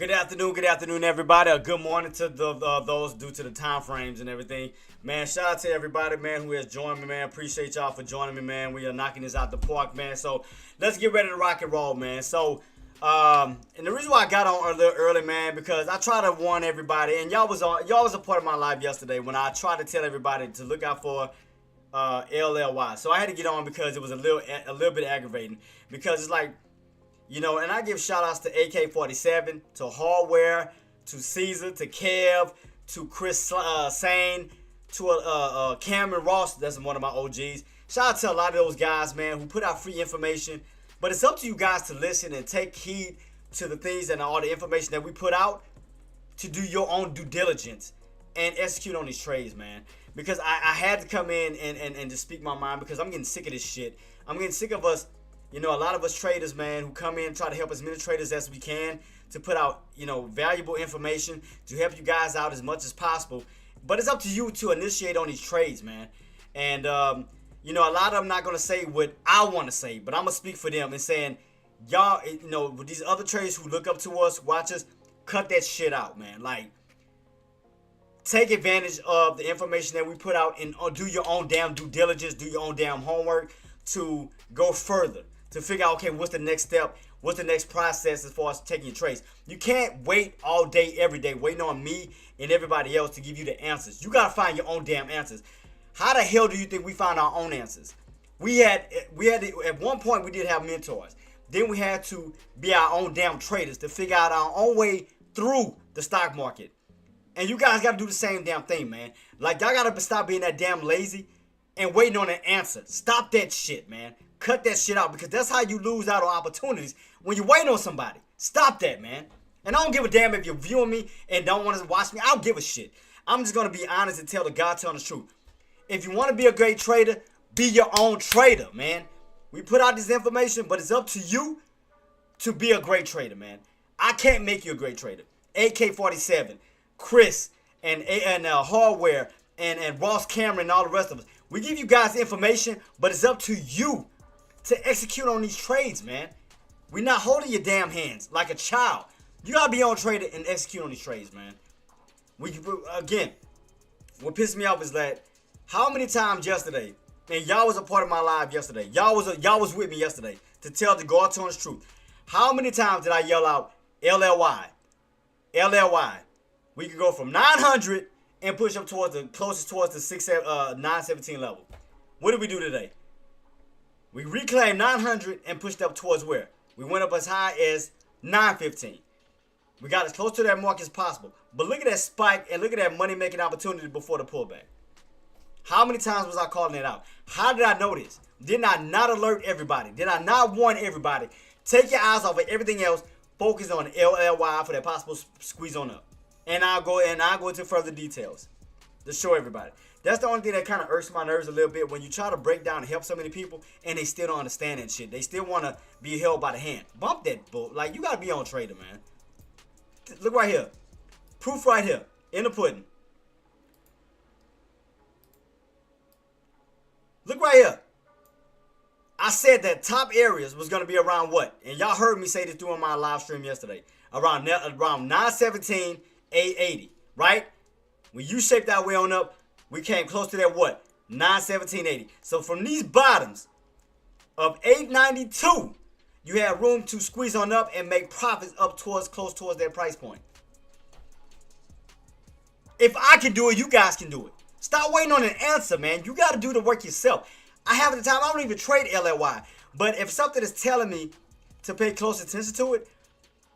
Good afternoon, everybody. Good morning to those due to the time frames and everything. Man, shout out to everybody, man, who has joined me, man. Appreciate y'all for joining me, man. We are knocking this out the park, man. So let's get ready to rock and roll, man. So, and the reason why I got on a little early, man, because I try to warn everybody, and y'all was a part of my life yesterday when I tried to tell everybody to look out for LLY. So I had to get on because it was a little bit aggravating because it's like. And I give shout outs to AK-47, to Hardware, to Caesar, to Kev, to Chris Sane, to Cameron Ross, that's one of my OGs. Shout out to a lot of those guys, man, who put out free information. But it's up to you guys to listen and take heed to the things and all the information that we put out to do your own due diligence and execute on these trades, man. Because I had to come in and just speak my mind because I'm getting sick of this shit. I'm getting sick of us. A lot of us traders, man, who come in and try to help as many traders as we can to put out, valuable information to help you guys out as much as possible. But it's up to you to initiate on these trades, man. And, a lot of them not going to say what I want to say, but I'm going to speak for them and saying, y'all, with these other traders who look up to us, watch us, cut that shit out, man. Like, take advantage of the information that we put out and do your own damn due diligence, do your own damn homework to go further. To figure out, okay, what's the next step? What's the next process as far as taking your trades? You can't wait all day, every day, waiting on me and everybody else to give you the answers. You got to find your own damn answers. How the hell do you think we found our own answers? We had at one point, we did have mentors. Then we had to be our own damn traders to figure out our own way through the stock market. And you guys got to do the same damn thing, man. Like, y'all got to stop being that damn lazy and waiting on an answer. Stop that shit, man. Cut that shit out because that's how you lose out on opportunities when you're waiting on somebody. Stop that, man. And I don't give a damn if you're viewing me and don't want to watch me. I don't give a shit. I'm just going to be honest and tell the God telling the truth. If you want to be a great trader, be your own trader, man. We put out this information, but it's up to you to be a great trader, man. I can't make you a great trader. AK-47, Chris, and Hardware, and Ross Cameron, and all the rest of us. We give you guys information, but it's up to you to execute on these trades, man. We're not holding your damn hands like a child. You gotta be on trader and execute on these trades, man. Again, what pissed me off is that how many times yesterday, and y'all was a part of my live yesterday. Y'all was with me yesterday to tell the God telling the truth. How many times did I yell out LLY? LLY. We could go from 900 and push up towards the closest towards the 917 level. What did we do today? We reclaimed 900 and pushed up towards where? We went up as high as 915. We got as close to that mark as possible. But look at that spike and look at that money-making opportunity before the pullback. How many times was I calling it out? How did I know this? Did I not alert everybody? Did I not warn everybody? Take your eyes off of everything else. Focus on LLY for that possible squeeze on up. And I'll go into further details to show everybody. That's the only thing that kind of irks my nerves a little bit when you try to break down and help so many people and they still don't understand that shit. They still want to be held by the hand. Bump that bull. Like, you got to be on trader, man. Look right here. Proof right here. In the pudding. Look right here. I said that top areas was going to be around what? And y'all heard me say this during my live stream yesterday. Around 917, 880. Right? When you shaped that way on up, we came close to that what? 917.80. So from these bottoms of 892, you have room to squeeze on up and make profits up close towards that price point. If I can do it, you guys can do it. Stop waiting on an answer, man. You got to do the work yourself. I have the time. I don't even trade LLY. But if something is telling me to pay close attention to it,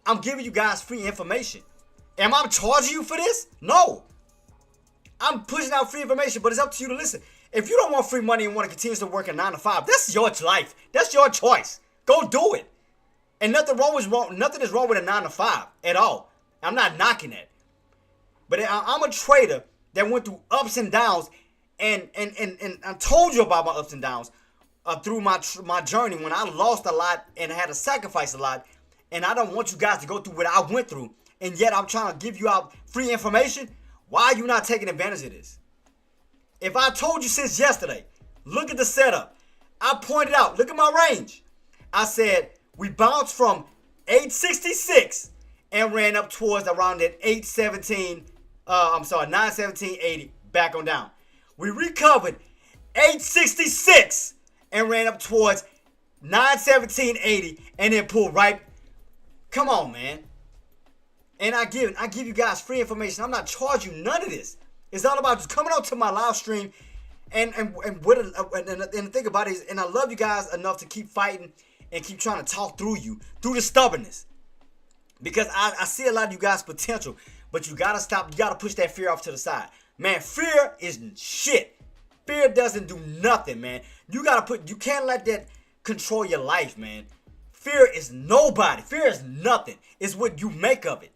I'm giving you guys free information. Am I charging you for this? No. I'm pushing out free information, but it's up to you to listen. If you don't want free money and want to continue to work a 9 to 5, that's your life. That's your choice. Go do it. And nothing is wrong with a 9 to 5 at all. I'm not knocking that. But I'm a trader that went through ups and downs, and I told you about my ups and downs through my journey when I lost a lot and had to sacrifice a lot. And I don't want you guys to go through what I went through, and yet I'm trying to give you out free information. Why are you not taking advantage of this? If I told you since yesterday, look at the setup. I pointed out, look at my range. I said we bounced from 866 and ran up towards around that 917.80 back on down. We recovered 866 and ran up towards 917.80 and then pulled right. Come on, man. And I give you guys free information. I'm not charging you none of this. It's all about just coming out to my live stream and the thing about it is, and I love you guys enough to keep fighting and keep trying to talk through you, through the stubbornness. Because I see a lot of you guys' potential, but you gotta stop, you gotta push that fear off to the side. Man, fear is shit. Fear doesn't do nothing, man. You can't let that control your life, man. Fear is nobody. Fear is nothing. It's what you make of it.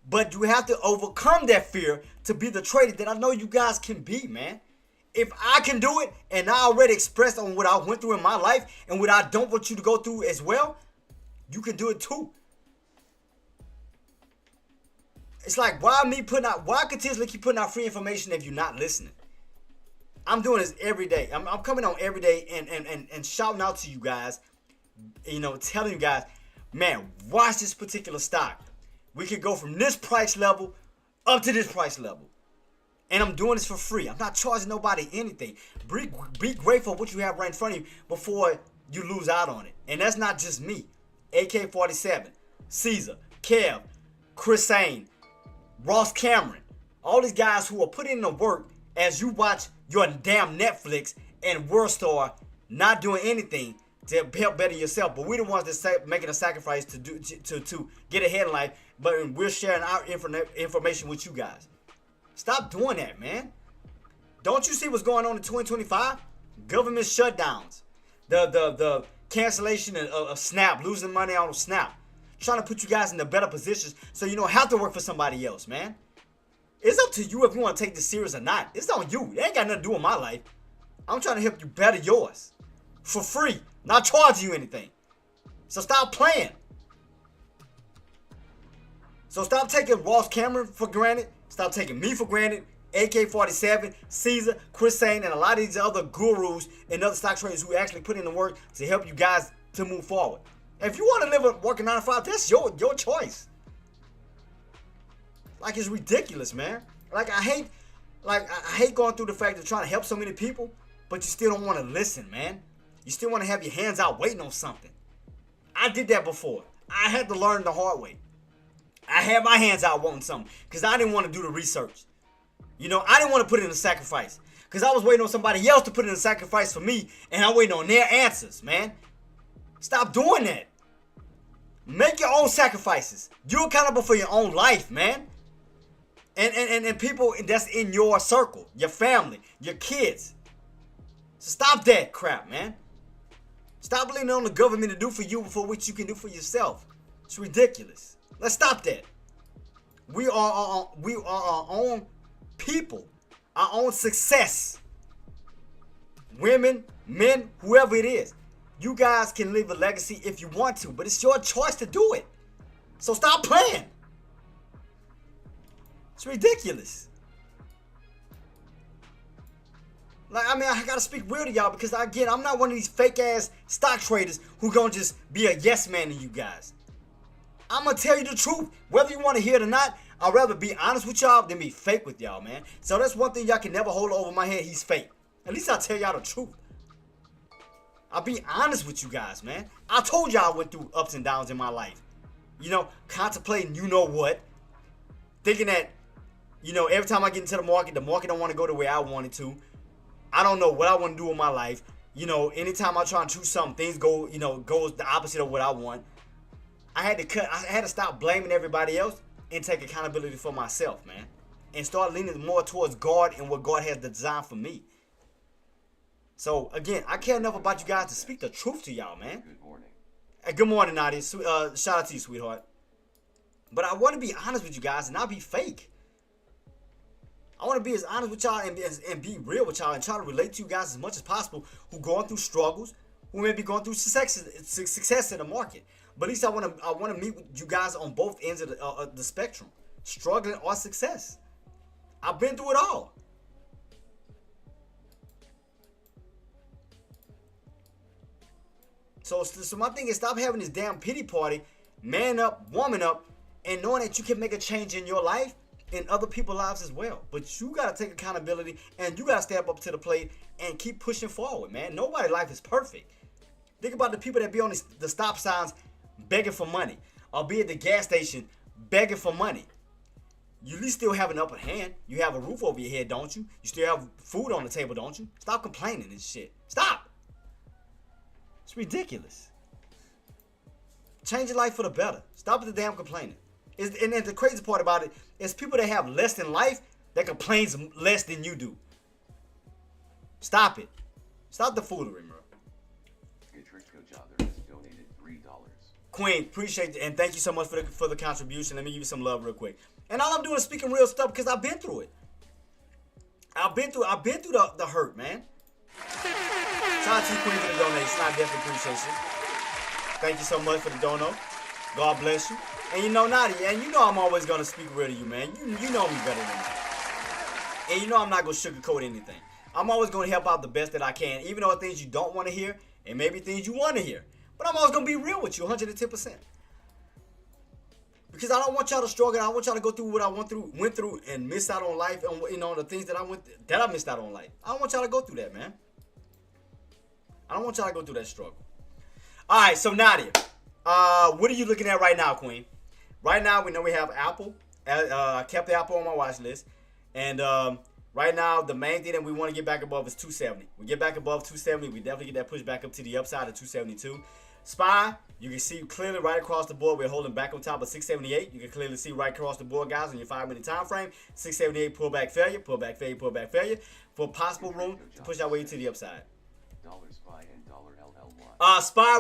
But you have to overcome that fear to be the trader that I know you guys can be, man. If I can do it, and I already expressed on what I went through in my life and what I don't want you to go through as well, you can do it too. It's like, why continuously keep putting out free information if you're not listening? I'm doing this every day. I'm coming on every day and shouting out to you guys, telling you guys, man, watch this particular stock. We could go from this price level up to this price level. And I'm doing this for free. I'm not charging nobody anything. Be grateful for what you have right in front of you before you lose out on it. And that's not just me. AK-47, Caesar, Kev, Chris Sane, Ross Cameron. All these guys who are putting in the work as you watch your damn Netflix and WorldStar not doing anything to help better yourself. But we're the ones that making a sacrifice to get ahead in life. But we're sharing our information with you guys. Stop doing that, man. Don't you see what's going on in 2025? Government shutdowns. The cancellation of SNAP, losing money on SNAP. Trying to put you guys in the better positions so you don't have to work for somebody else, man. It's up to you if you want to take this serious or not. It's on you. It ain't got nothing to do with my life. I'm trying to help you better yours. For free. Not charging you anything. So stop playing. So stop taking Ross Cameron for granted. Stop taking me for granted. AK-47, Caesar, Chris Sane, and a lot of these other gurus and other stock traders who actually put in the work to help you guys to move forward. If you want to live a working 9 to 5, that's your choice. Like, it's ridiculous, man. Like, I hate going through the fact of trying to help so many people, but you still don't want to listen, man. You still want to have your hands out waiting on something. I did that before. I had to learn the hard way. I had my hands out wanting something because I didn't want to do the research. I didn't want to put in a sacrifice because I was waiting on somebody else to put in a sacrifice for me, and I'm waiting on their answers, man. Stop doing that. Make your own sacrifices. You're accountable for your own life, man. And people that's in your circle, your family, your kids. So stop that crap, man. Stop leaning on the government to do for you for what you can do for yourself. It's ridiculous. Let's stop that. We are our own people, our own success. Women, men, whoever it is. You guys can leave a legacy if you want to, but it's your choice to do it. So stop playing. It's ridiculous. I gotta speak real to y'all because again, I'm not one of these fake ass stock traders who gonna just be a yes man to you guys. I'm gonna tell you the truth, whether you want to hear it or not. I'd rather be honest with y'all than be fake with y'all, man. So that's one thing y'all can never hold over my head. He's fake. At least I'll tell y'all the truth. I'll be honest with you guys, man. I told y'all I went through ups and downs in my life. Contemplating what. Thinking that, every time I get into the market don't want to go the way I want it to. I don't know what I want to do with my life. Anytime I try and choose something, things go, goes the opposite of what I want. I had to stop blaming everybody else and take accountability for myself, man. And start leaning more towards God and what God has designed for me. So, again, I care enough about you guys to speak the truth to y'all, man. Good morning. Hey, good morning, Nadia. Shout out to you, sweetheart. But I want to be honest with you guys and not be fake. I want to be as honest with y'all and be real with y'all and try to relate to you guys as much as possible who going through struggles, who may be going through success in the market. But at least I want to meet with you guys on both ends of the spectrum, struggling or success. I've been through it all. So my thing is, stop having this damn pity party, man up, woman up, and knowing that you can make a change in your life and other people's lives as well. But you got to take accountability, and you got to step up to the plate and keep pushing forward, man. Nobody's life is perfect. Think about the people that be on the stop signs begging for money, or be at the gas station begging for money. You at least still have an upper hand. You have a roof over your head, don't you? You still have food on the table, don't you? Stop complaining and shit. Stop. It's ridiculous. Change your life for the better. Stop with the damn complaining. And then the crazy part about it is people that have less than life that complains less than you do. Stop it. Stop the foolery, bro. Donated $3. Queen, appreciate it, and thank you so much for the contribution. Let me give you some love real quick. And all I'm doing is speaking real stuff because I've been through it. I've been through the hurt, man. Shout out to you, Queen, for the donation. I definitely appreciate you. Thank you so much for the dono. God bless you. And you know, Nadia, and you know I'm always gonna speak real to you, man. You know me better than that. And you know I'm not gonna sugarcoat anything. I'm always gonna help out the best that I can, even though things you don't want to hear, and maybe things you want to hear. But I'm always gonna be real with you, 110%. Because I don't want y'all to struggle. I want y'all to go through what I went through, and miss out on life, and the things that I missed out on life. I don't want y'all to go through that, man. I don't want y'all to go through that struggle. All right, so Nadia, what are you looking at right now, Queen? Right now, we know we have Apple. I kept the Apple on my watch list, and right now, the main thing that we want to get back above is 270. We get back above 270, we definitely get that push back up to the upside of 272. SPY, you can see clearly right across the board, we're holding back on top of 678. You can clearly see right across the board, guys, on your 5-minute time frame. 678 pullback failure, pullback failure, pullback failure, for possible room to push our way to the upside. $SPY and $LLY. SPY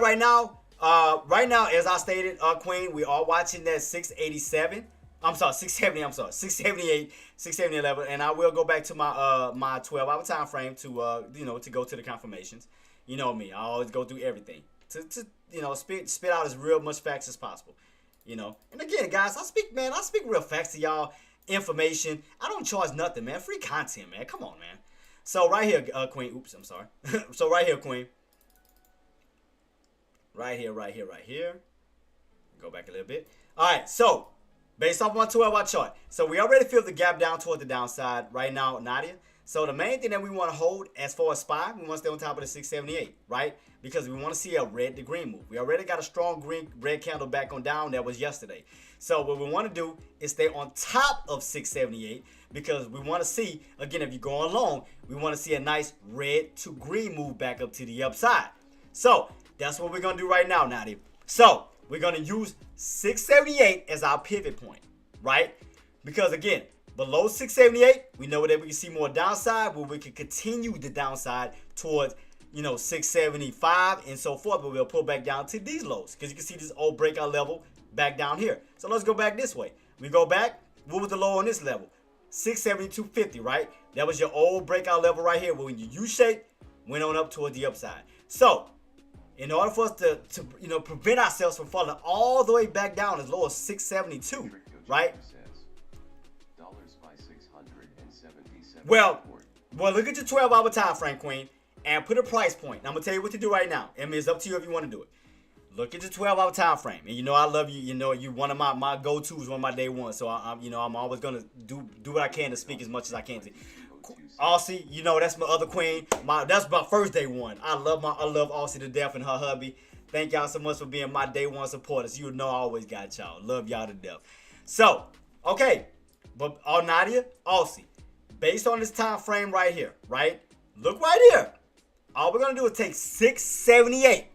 right now, as I stated, Queen, we are watching that 687. I'm sorry, 670. I'm sorry, 678, 670.11, and I will go back to my my 12-hour time frame to to go to the confirmations. You know me, I always go through everything to spit out as real much facts as possible. And again, guys, I speak real facts to y'all, information. I don't charge nothing, man. Free content, man. Come on, man. So right here, Queen. Oops, I'm sorry. So right here, Queen. Right here. Go back a little bit. All right, so based off 112-hour chart. So we already feel the gap down toward the downside right now, Nadia. So the main thing that we want to hold as far as SPY, we want to stay on top of the 678, right? Because we want to see a red to green move. We already got a strong red candle back on down. That was yesterday. So what we want to do is stay on top of 678 because we want to see, again, if you're going long, we want to see a nice red to green move back up to the upside. So that's what we're going to do right now, Nadia. So we're going to use 678 as our pivot point, right? Because again, below 678, we know that we can see more downside, but we can continue the downside towards, 675 and so forth, but we'll pull back down to these lows because you can see this old breakout level back down here. So let's go back this way. We go back. What was the low on this level? 672.50, right? That was your old breakout level right here. But when you U-shape, went on up toward the upside. So in order for us to prevent ourselves from falling all the way back down as low as 672, right? Well, look at your 12-hour time frame, Queen, and put a price point. I'm gonna tell you what to do right now. I mean, it's up to you if you want to do it. Look at your 12-hour time frame, and I love you. You're one of my go-tos, one of my day ones. So I'm always gonna do what I can to speak as much as I can to. Aussie, that's my other queen. That's my first day one. I love Aussie to death and her hubby. Thank y'all so much for being my day one supporters. You know I always got y'all. Love y'all to death. So, okay, but Nadia, Aussie, based on this time frame right here, right? Look right here. All we're gonna do is take 678.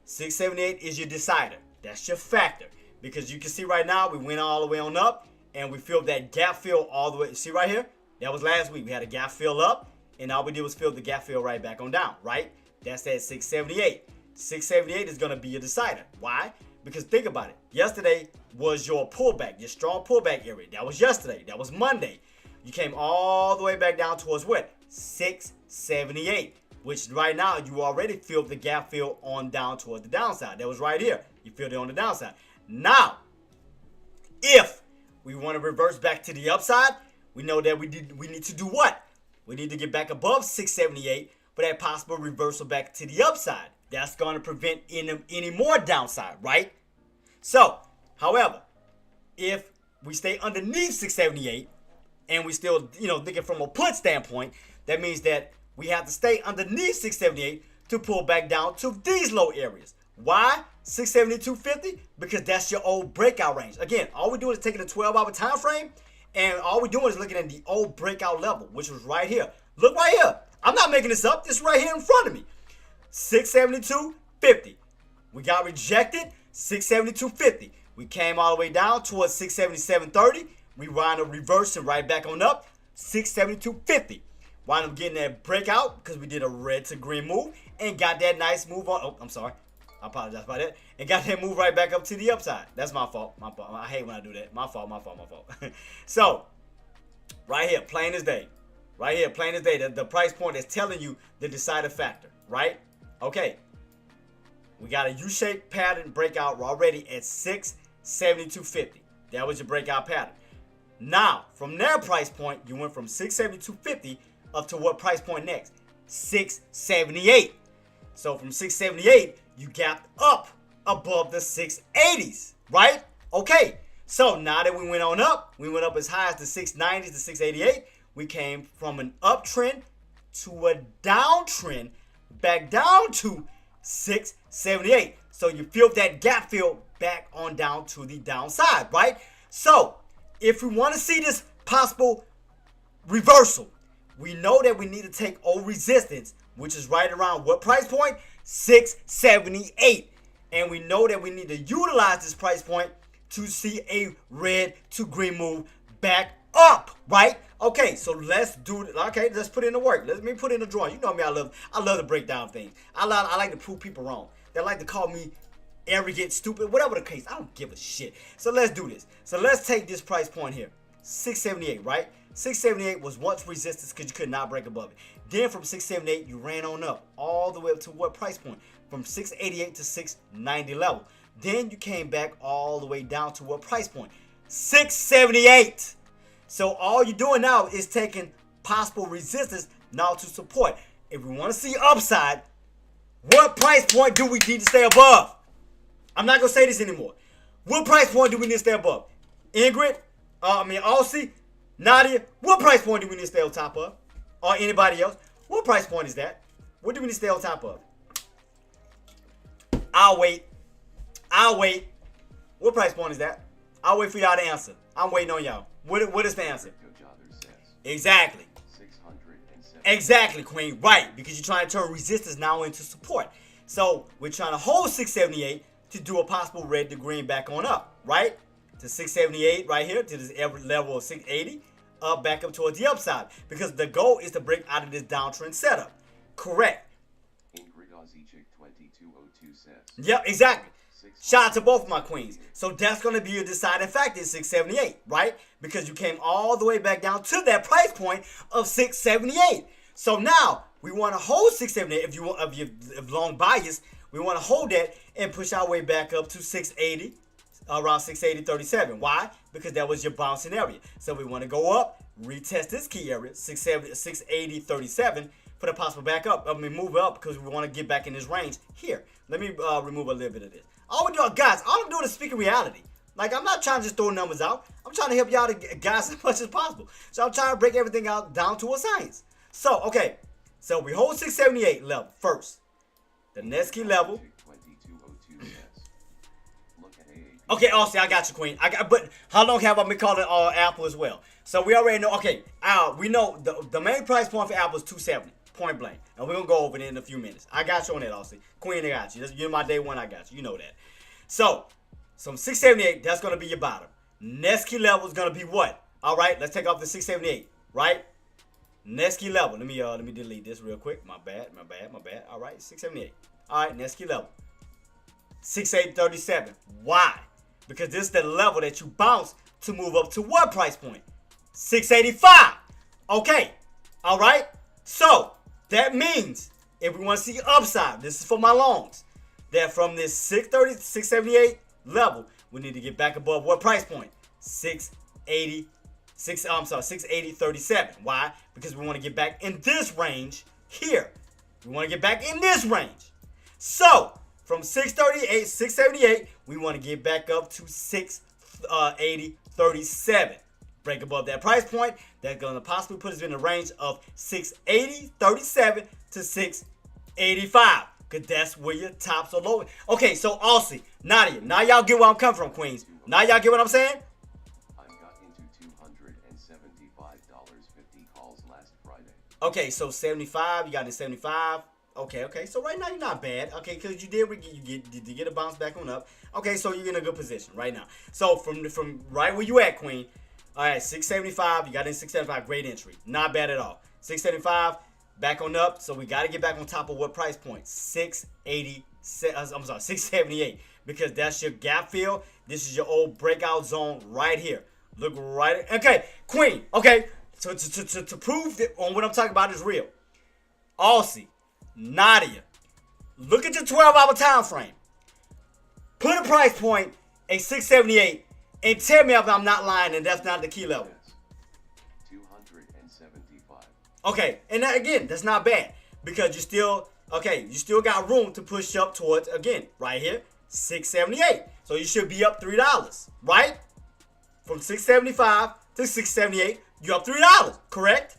678 is your decider. That's your factor. Because you can see right now, we went all the way on up, and we filled that gap fill all the way. See right here? That was last week. We had a gap fill up, and all we did was fill the gap fill right back on down, right? That's at 678. 678 is gonna be your decider. Why? Because think about it. Yesterday was your pullback, your strong pullback area. That was yesterday. That was Monday. You came all the way back down towards what? 678. Which right now you already filled the gap fill on down towards the downside. That was right here. You filled it on the downside. Now, if we want to reverse back to the upside, we know that we need to do what? We need to get back above 678 for that possible reversal back to the upside. That's going to prevent any more downside, right? So, however, if we stay underneath 678 and we still, thinking from a put standpoint, that means that we have to stay underneath 678 to pull back down to these low areas. Why 672.50? Because that's your old breakout range. Again, all we're doing is taking a 12-hour time frame, and all we're doing is looking at the old breakout level, which was right here. Look right here. I'm not making this up. This is right here in front of me. 672.50. We got rejected. 672.50. We came all the way down towards 677.30. We wound up reversing right back on up. 672.50. Wound up getting that breakout because we did a red to green move and got that nice move on. Oh, I'm sorry. I apologize about that. And got that move right back up to the upside. That's my fault. My fault. I hate when I do that. My fault. So, right here, plain as day. Right here, plain as day. The price point is telling you the deciding factor, right? Okay. We got a U-shaped pattern breakout already at 672.50. That was your breakout pattern. Now, from that price point, you went from 672.50 up to what price point next? 678. So from 678, you gapped up above the 680s, right? Okay. So now that we went on up, we went up as high as the 690s to 688. We came from an uptrend to a downtrend, back down to 678. So you feel that gap fill back on down to the downside, right? So if we want to see this possible reversal, we know that we need to take old resistance, which is right around what price point? 678. And we know that we need to utilize this price point to see a red to green move back up, right? Okay, so let's do it. Okay, let's put in the work. Let me put in the drawing. You know me, I love to break down things. I like to prove people wrong. They like to call me arrogant, stupid, whatever the case. I don't give a shit. So let's do this. So let's take this price point here. 678, right? 678 was once resistance because you could not break above it. Then from 678, you ran on up all the way up to what price point? From 688 to 690 level. Then you came back all the way down to what price point? 678. So all you're doing now is taking possible resistance now to support. If we want to see upside, what price point do we need to stay above? I'm not going to say this anymore. What price point do we need to stay above? Ingrid, Aussie, Nadia, what price point do we need to stay on top of? Or anybody else? What price point is that? What do we need to stay on top of? I'll wait. What price point is that? I'll wait for y'all to answer. I'm waiting on y'all. What is the answer? Exactly. Exactly, Queen. Right. Because you're trying to turn resistance now into support. So we're trying to hold 678 to do a possible red to green back on up. Right? To 678 right here. To this level of 680. Back up towards the upside. Because the goal is to break out of this downtrend setup. Correct. Yep, exactly. Shout out to both of my queens. So that's going to be your deciding factor, 678, right? Because you came all the way back down to that price point of 678. So now we want to hold 678. If you're long bias, we want to hold that and push our way back up to 680, around 680.37. Why? Because that was your bouncing area. So we want to go up, retest this key area, 680.37. Put a possible back up. Move it up because we want to get back in this range here. Let me remove a little bit of this. All we do, guys, all I'm doing is speaking reality. Like, I'm not trying to just throw numbers out. I'm trying to help y'all guys as much as possible. So I'm trying to break everything out down to a science. So, okay. So we hold 678 level first. The next key level. Okay, Aussie, I got you, Queen. But how long have I been calling Apple as well? So we already know. Okay, we know the main price point for Apple is $270. Point blank. And we're going to go over it in a few minutes. I got you on that, Aussie. Queen, I got you. You're my day one, I got you. You know that. So, from 678, that's going to be your bottom. Next key level is going to be what? All right, let's take off the 678, right? Next key level. Let me delete this real quick. My bad. All right, 678. All right, next key level. 6837. Why? Because this is the level that you bounce to move up to what price point? 685. Okay. All right. So, that means if we want to see upside, this is for my longs, that from this 678 level, we need to get back above what price point? 680.37. Why? Because we want to get back in this range here. We want to get back in this range. So, from 678, we want to get back up to 640. 680.37. Break above that price point, that's going to possibly put us in the range of 680.37 to 685. Because that's where your tops are low. Okay, so Aussie, Nadia, now y'all get where I'm coming from, Queens. Now y'all get what I'm saying? I got into $275.50 calls last Friday. Okay, so 75, you got in 75. Okay. So right now you're not bad. Okay, because you did get a bounce back on up. Okay, so you're in a good position right now. So from right where you at, Queen. All right, 675. You got in 675. Great entry. Not bad at all. 675. Back on up. So we got to get back on top of what price point? 678. Because that's your gap fill. This is your old breakout zone right here. Look right. Okay, Queen. Okay. So to prove that on what I'm talking about is real. Aussie, Nadia, look at your 12-hour time frame. Put a price point at 678 and tell me if I'm not lying and that's not the key level. Yes. 275. Okay, and that, again, that's not bad because you still got room to push up towards, again, right here, 678. So you should be up $3, right? From 675 to 678, you're up $3, correct?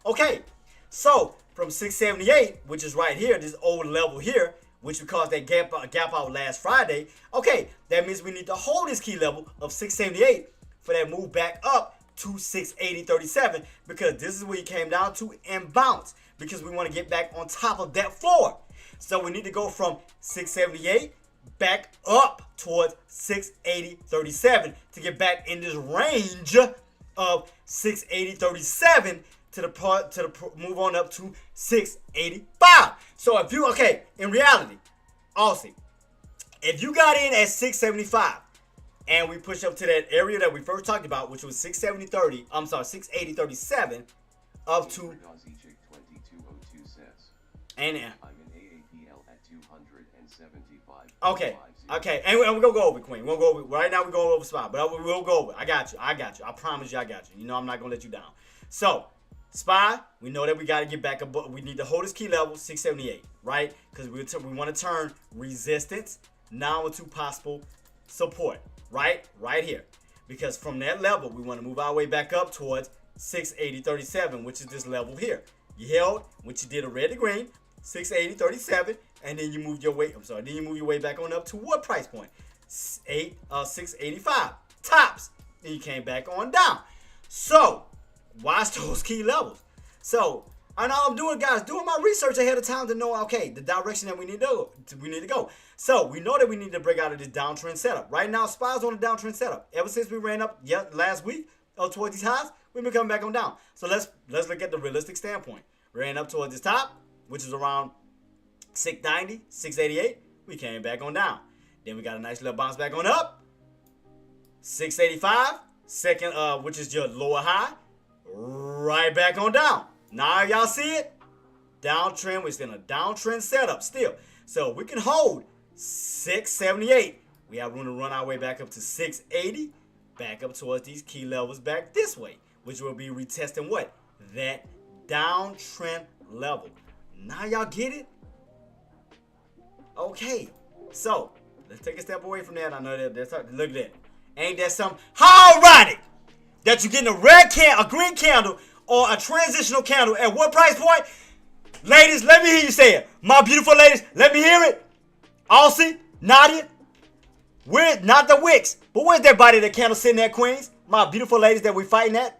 Okay, so from 678, which is right here, this old level here, which we caused that gap out last Friday. Okay, that means we need to hold this key level of 678 for that move back up to 680.37 because this is where you came down to and bounce because we want to get back on top of that floor. So we need to go from 678 back up towards 680.37 to get back in this range of 680.37 to move on up to 685. So if you, in reality, Aussie, if you got in at 675 and we push up to that area that we first talked about, which was 680.37 up to 2202 says. And I'm in AAPL at 275. okay, and we're gonna go over, Queen. We'll go over right now. We're going over spot, but we'll go over. I got you. I promise you, I got you. You know, I'm not gonna let you down. So. SPY, we know that we got to get back above. We need to hold this key level, 678, right? Because we want to turn resistance now into possible support, right? Right here. Because from that level, we want to move our way back up towards 680.37, which is this level here. You held, which you did a red to green, 680.37, and then you moved your way. Then you move your way back on up to what price point? 685 tops. Then you came back on down. So watch those key levels. So, and all I'm doing, guys, doing my research ahead of time to know, okay, the direction that we need to go. So, we know that we need to break out of this downtrend setup. Right now, SPY's on a downtrend setup. Ever since we ran up last week towards these highs, we've been coming back on down. So, let's look at the realistic standpoint. We ran up towards this top, which is around 690, 688. We came back on down. Then we got a nice little bounce back on up. 685, second, which is your lower high. Right back on down. Now y'all see it? Downtrend. We're still in a downtrend setup still. So we can hold 678. We have room to run our way back up to 680. Back up towards these key levels back this way. Which will be retesting what? That downtrend level. Now y'all get it? Okay. So let's take a step away from that. I know that look at that. Ain't that something? How ironic that you're getting a green candle or a transitional candle at what price point? Ladies, let me hear you say it. My beautiful ladies, let me hear it. Aussie, Nadia, not the wicks, but where's that body that candle sitting at, Queens? My beautiful ladies that we fighting at?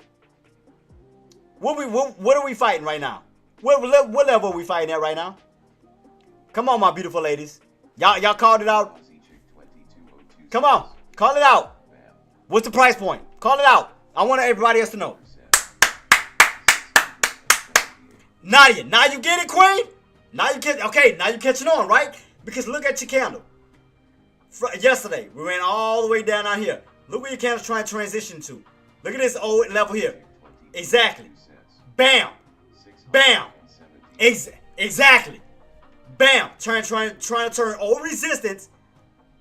What are we fighting right now? What level are we fighting at right now? Come on, my beautiful ladies. Y'all called it out. Come on, call it out. What's the price point? Call it out. I want everybody else to know. Nadia, now you get it, Queen? Now you catching on, right? Because look at your candle. Yesterday, we ran all the way down out here. Look where your candle's trying to transition to. Look at this old level here. Exactly. Bam. Bam. Exactly. Bam. Trying to turn old resistance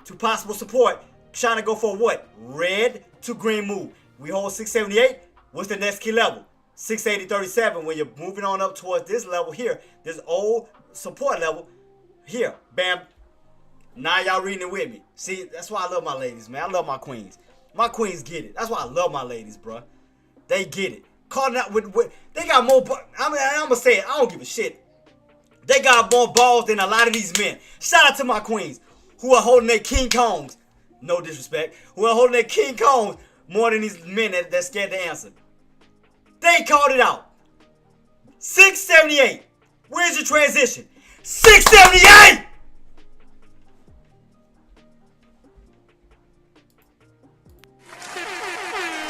to possible support. Trying to go for what? Red to green move. We hold 678. What's the next key level? 680.37. When you're moving on up towards this level here, this old support level here. Bam. Now y'all reading it with me. See, that's why I love my ladies, man. I love my queens. My queens get it. That's why I love my ladies, bro. They get it. Calling out with they got more. I'm gonna say it. I don't give a shit. They got more balls than a lot of these men. Shout out to my queens who are holding their King Kongs. No disrespect. Who are holding their King Kongs more than these men that's scared to answer. They called it out. 678. Where's your transition? 678!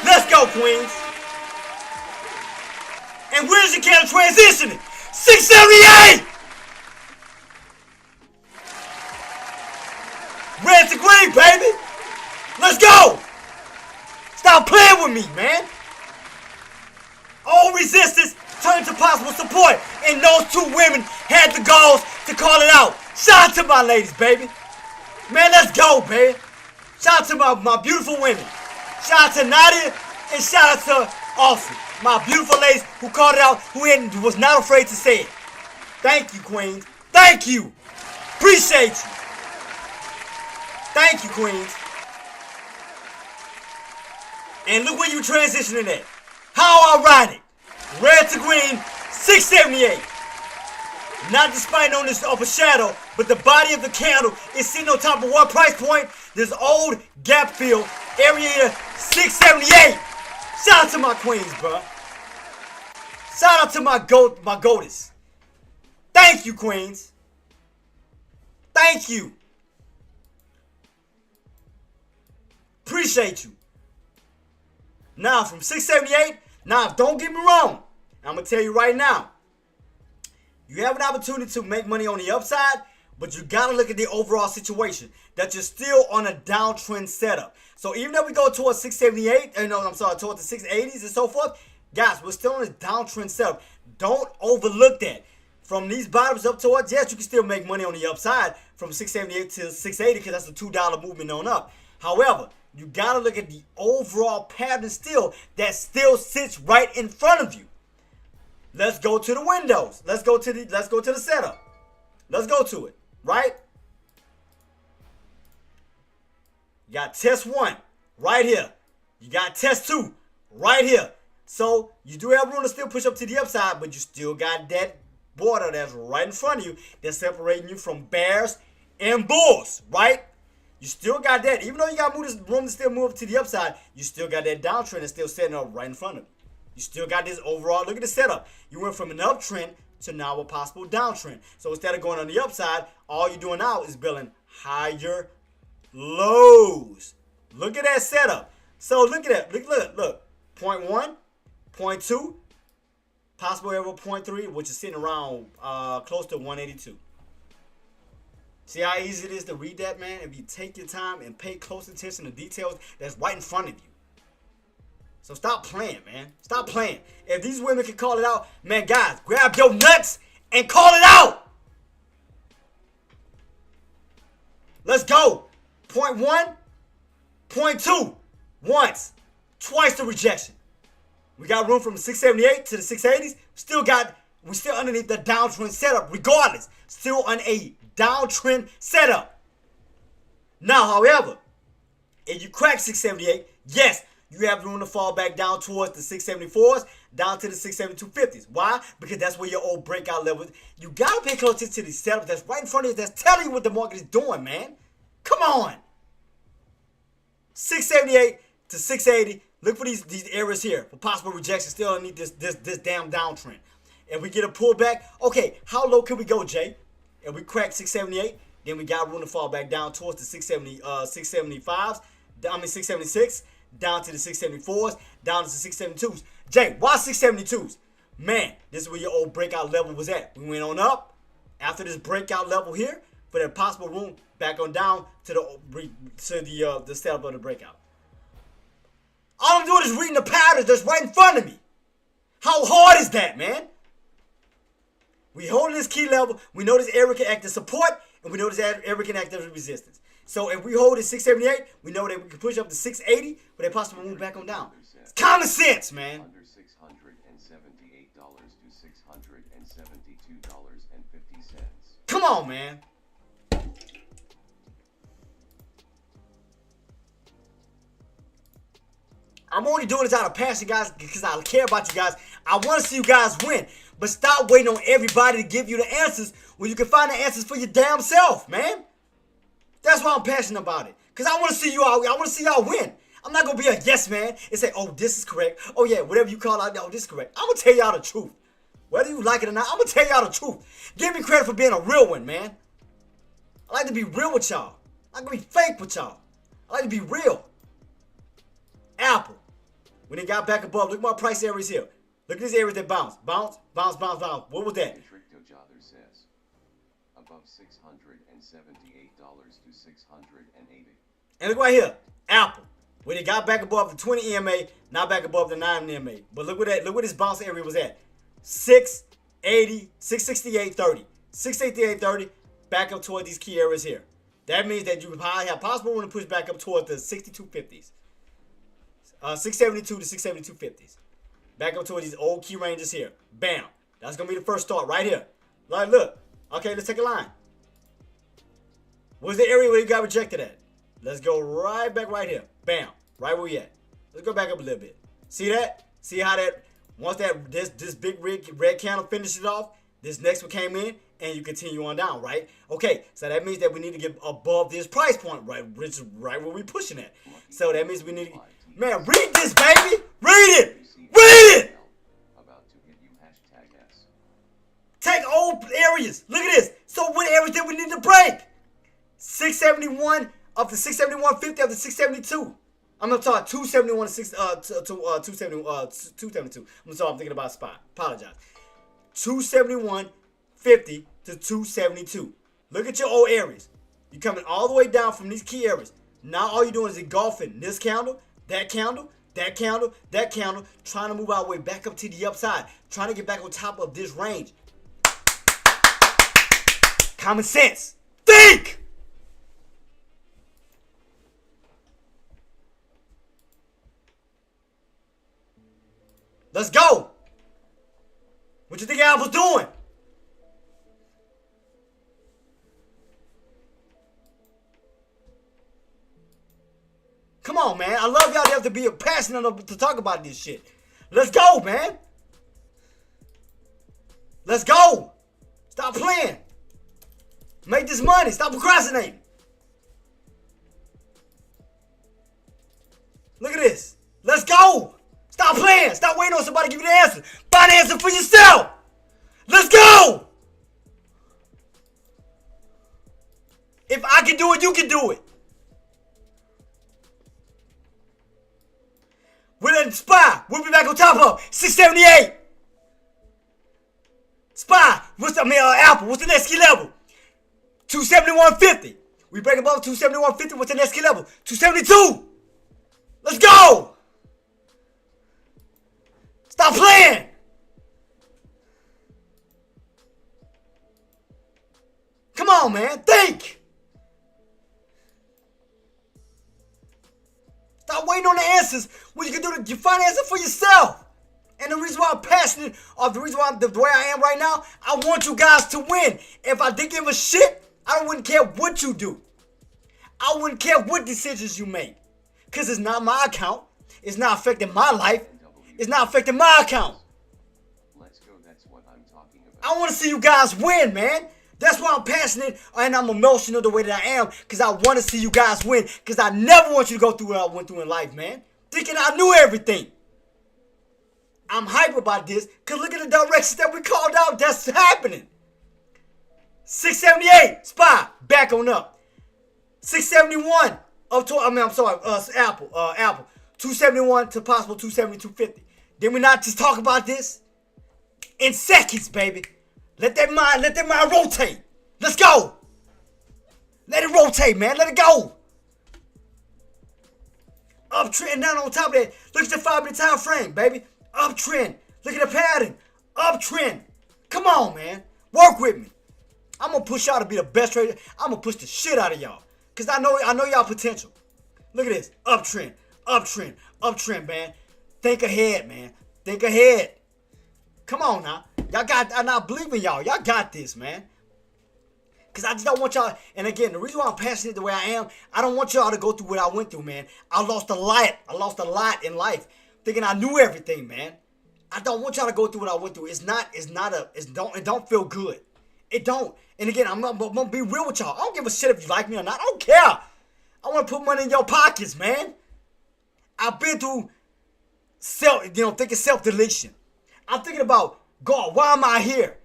Let's go, queens. And where's your kind of transitioning? 678! Red to green, baby. Let's go. Stop playing with me, man. All resistance turned to possible support. And those two women had the goals to call it out. Shout out to my ladies, baby. Man, let's go, baby. Shout out to my beautiful women. Shout out to Nadia and shout out to Austin. My beautiful ladies who called it out, who was not afraid to say it. Thank you, queens. Thank you. Appreciate you. Thank you, queens. And look where you transitioning at. How ironic. Red to green, 678. Not despite on this upper shadow, but the body of the candle is sitting on top of what price point? This old gap fill, area 678. Shout out to my queens, bro. Shout out to my goddess. Thank you, queens. Thank you. Appreciate you. Now, from 678, now, don't get me wrong. I'm going to tell you right now. You have an opportunity to make money on the upside, but you got to look at the overall situation. That you're still on a downtrend setup. So even though we go towards 678, towards the 680s and so forth, guys, we're still on a downtrend setup. Don't overlook that. From these bottoms up towards, yes, you can still make money on the upside from 678 to 680 because that's a $2 movement on up. However, you got to look at the overall pattern still that still sits right in front of you. Let's go to the windows. Let's go to the setup. Let's go to it, right? You got test 1 right here. You got test 2 right here. So you do have room to still push up to the upside, but you still got that border that's right in front of you that's separating you from bears and bulls, right? You still got that. Even though you got room to still move to the upside, you still got that downtrend that's still setting up right in front of you. You still got this overall, look at the setup. You went from an uptrend to now a possible downtrend. So instead of going on the upside, all you're doing now is building higher lows. Look at that setup. So look at that. Look. Point 1, point 2, possible area 0.3, which is sitting around close to 182. See how easy it is to read that, man? If you take your time and pay close attention to details that's right in front of you. So stop playing, man. Stop playing. If these women can call it out, man, guys, grab your nuts and call it out. Let's go. Point 1, point 2. Once, twice the rejection. We got room from the 678 to the 680s. We're still underneath the downtrend setup regardless. Still on a downtrend setup. Now, however, if you crack 678, yes, you have room to fall back down towards the 674s, down to the 672.50s. Why? Because that's where your old breakout level is. You got to pay close attention to these setups that's right in front of you that's telling you what the market is doing, man. Come on. 678 to 680. Look for these areas here for possible rejection still underneath this damn downtrend. If we get a pullback, okay, how low can we go, Jay? If we crack 678, then we got room to fall back down towards the 675s, 676, down to the 674s, down to the 672s. Jay, why 672s? Man, this is where your old breakout level was at. We went on up after this breakout level here for that possible room back on down to the setup of the breakout. All I'm doing is reading the patterns that's right in front of me. How hard is that, man? We holding this key level. We know this area can act as support, and we know this area can act as resistance. So if we hold at 678, we know that we can push up to 680, but they possibly move back on down. It's common sense, man. Under $678 to $672.50. Come on, man. I'm only doing this out of passion, guys, because I care about you guys. I want to see you guys win. But stop waiting on everybody to give you the answers when you can find the answers for your damn self, man. That's why I'm passionate about it. Because I want to see you all. I want to see y'all win. I'm not going to be a yes man and say, oh, this is correct. Oh, yeah, whatever you call out, oh, this is correct. I'm going to tell y'all the truth. Whether you like it or not, I'm going to tell y'all the truth. Give me credit for being a real one, man. I like to be real with y'all. I like to be fake with y'all. I like to be real. Apple. When it got back above, look at my price areas here. Look at these areas that bounce. Bounce, bounce, bounce, bounce. What was that? Jtraedz says above $678 to 680. And look right here. Apple. When it got back above the 20 EMA, not back above the 9 EMA. But look where this bounce area was at. 680, 668.30. 668.30, back up toward these key areas here. That means that you have possible room to push back up toward the 6250s. 672 to 672.50s. Back up toward these old key ranges here. Bam. That's going to be the first start right here. Like, look. Okay, let's take a line. Where's the area where you got rejected at? Let's go right back right here. Bam. Right where we at. Let's go back up a little bit. See that? See how that, once that this big red candle finishes off, this next one came in, and you continue on down, right? Okay, so that means that we need to get above this price point, right? Which is right where we pushing at. So that means we need to, man, read this, baby. Read it. Read it. About to hit you #S. Take old areas. Look at this. So what areas did we need to break? 671 up to 671.50 up to 672. I'm gonna talk 271 to 272. I'm sorry, I'm thinking about a spot. Apologize. 271.50 to 272. Look at your old areas. You're coming all the way down from these key areas. Now all you're doing is engulfing this candle, that candle, that candle, that candle, trying to move our way back up to the upside, trying to get back on top of this range. Common sense. Think! Let's go. What you think Apple's doing? Come on, man. I love y'all to have to be passionate enough to talk about this shit. Let's go, man. Let's go. Stop playing. Make this money. Stop procrastinating. Look at this. Let's go. Stop playing. Stop waiting on somebody to give you the answer. Find the answer for yourself. Let's go. If I can do it, you can do it. We're in SPY. We'll be back on top of 678. SPY. Apple. What's the next key level? 271.50. We break above 271.50. What's the next key level? 272. Let's go. Stop playing. Come on, man. Think. Stop waiting on the answers when you can do you find the answer for yourself. And the reason why I'm passionate, or the reason why I'm the way I am right now, I want you guys to win. If I didn't give a shit, I wouldn't care what you do. I wouldn't care what decisions you make. Because it's not my account. It's not affecting my life. It's not affecting my account. Let's go, that's what I'm talking about. I want to see you guys win, man. That's why I'm passionate and I'm emotional the way that I am. Because I want to see you guys win. Because I never want you to go through what I went through in life, man. Thinking I knew everything. I'm hype about this. Because look at the directions that we called out. That's happening. 678. SPY. Back on up. 671. Apple. 271 to possible 272.50. Did we not just talk about this? In seconds, baby. Let that mind rotate. Let's go. Let it rotate, man. Let it go. Uptrend. Down on top of that, look at the 5-minute time frame, baby. Uptrend. Look at the pattern. Uptrend. Come on, man. Work with me. I'm gonna push y'all to be the best trader. I'm gonna push the shit out of y'all. Cause I know y'all potential. Look at this. Uptrend. Uptrend. Uptrend, man. Think ahead, man. Think ahead. Come on now. Y'all got, I believe in y'all. Y'all got this, man. Because I just don't want y'all, and again, the reason why I'm passionate the way I am, I don't want y'all to go through what I went through, man. I lost a lot. I lost a lot in life, thinking I knew everything, man. I don't want y'all to go through what I went through. It don't feel good. It don't. And again, I'm gonna be real with y'all. I don't give a shit if you like me or not. I don't care. I want to put money in your pockets, man. I've been through thinking self-deletion. I'm thinking about, God, why am I here?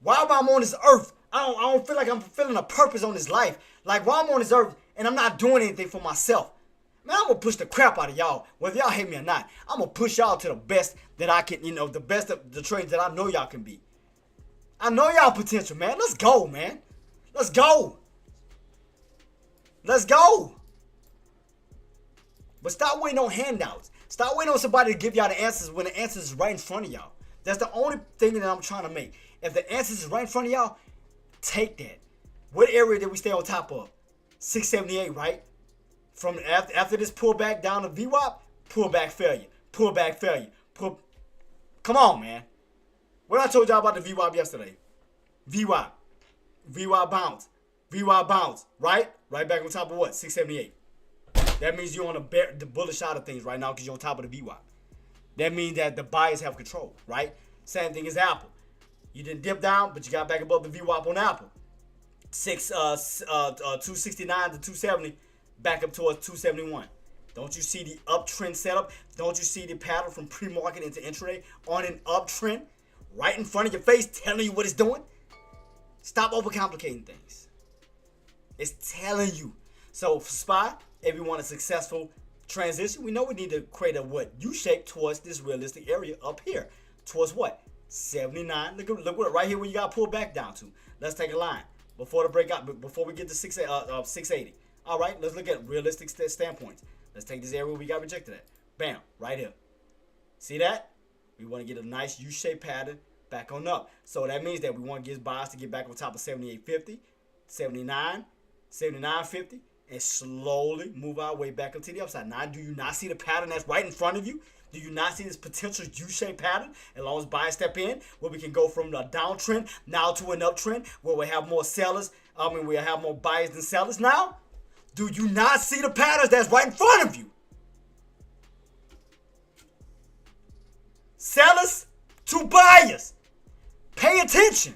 Why am I on this earth? I don't feel like I'm fulfilling a purpose on this life. Like, why I'm on this earth and I'm not doing anything for myself. Man, I'm going to push the crap out of y'all. Whether y'all hate me or not, I'm going to push y'all to the best that I can, the best of the trades that I know y'all can be. I know y'all potential, man. Let's go, man. Let's go. Let's go. But stop waiting on handouts. Stop waiting on somebody to give y'all the answers when the answers is right in front of y'all. That's the only thing that I'm trying to make. If the answers is right in front of y'all, take that. What area did we stay on top of? 678, right? From after this pullback down to VWAP, pullback failure. Pullback failure. Come on, man. What I told y'all about the VWAP yesterday? VWAP. VWAP bounce. VWAP bounce. Right? Right back on top of what? 678. That means you're on the bullish side of things right now because you're on top of the VWAP. That means that the buyers have control, right? Same thing as Apple. You didn't dip down, but you got back above the VWAP on Apple. 269 to 270, back up towards 271. Don't you see the uptrend setup? Don't you see the pattern from pre-market into intraday on an uptrend right in front of your face telling you what it's doing? Stop overcomplicating things. It's telling you. So for SPY, if we want a successful transition, we know we need to create a U-shape towards this realistic area up here. Towards what? 79. Look what right here where you got pulled back down to. Let's take a line before the breakout, before we get to 680. All right, let's look at realistic standpoints. Let's take this area where we got rejected at. Bam, right here. See that? We want to get a nice U-shaped pattern back on up. So that means that we want to get buyers to get back on top of 78.50, 79, 79.50, and slowly move our way back up to the upside. Now, do you not see the pattern that's right in front of you? Do you not see this potential U-shaped pattern? As long as buyers step in, where we can go from a downtrend now to an uptrend, where we have more sellers. We have more buyers than sellers now. Do you not see the patterns that's right in front of you? Sellers to buyers. Pay attention.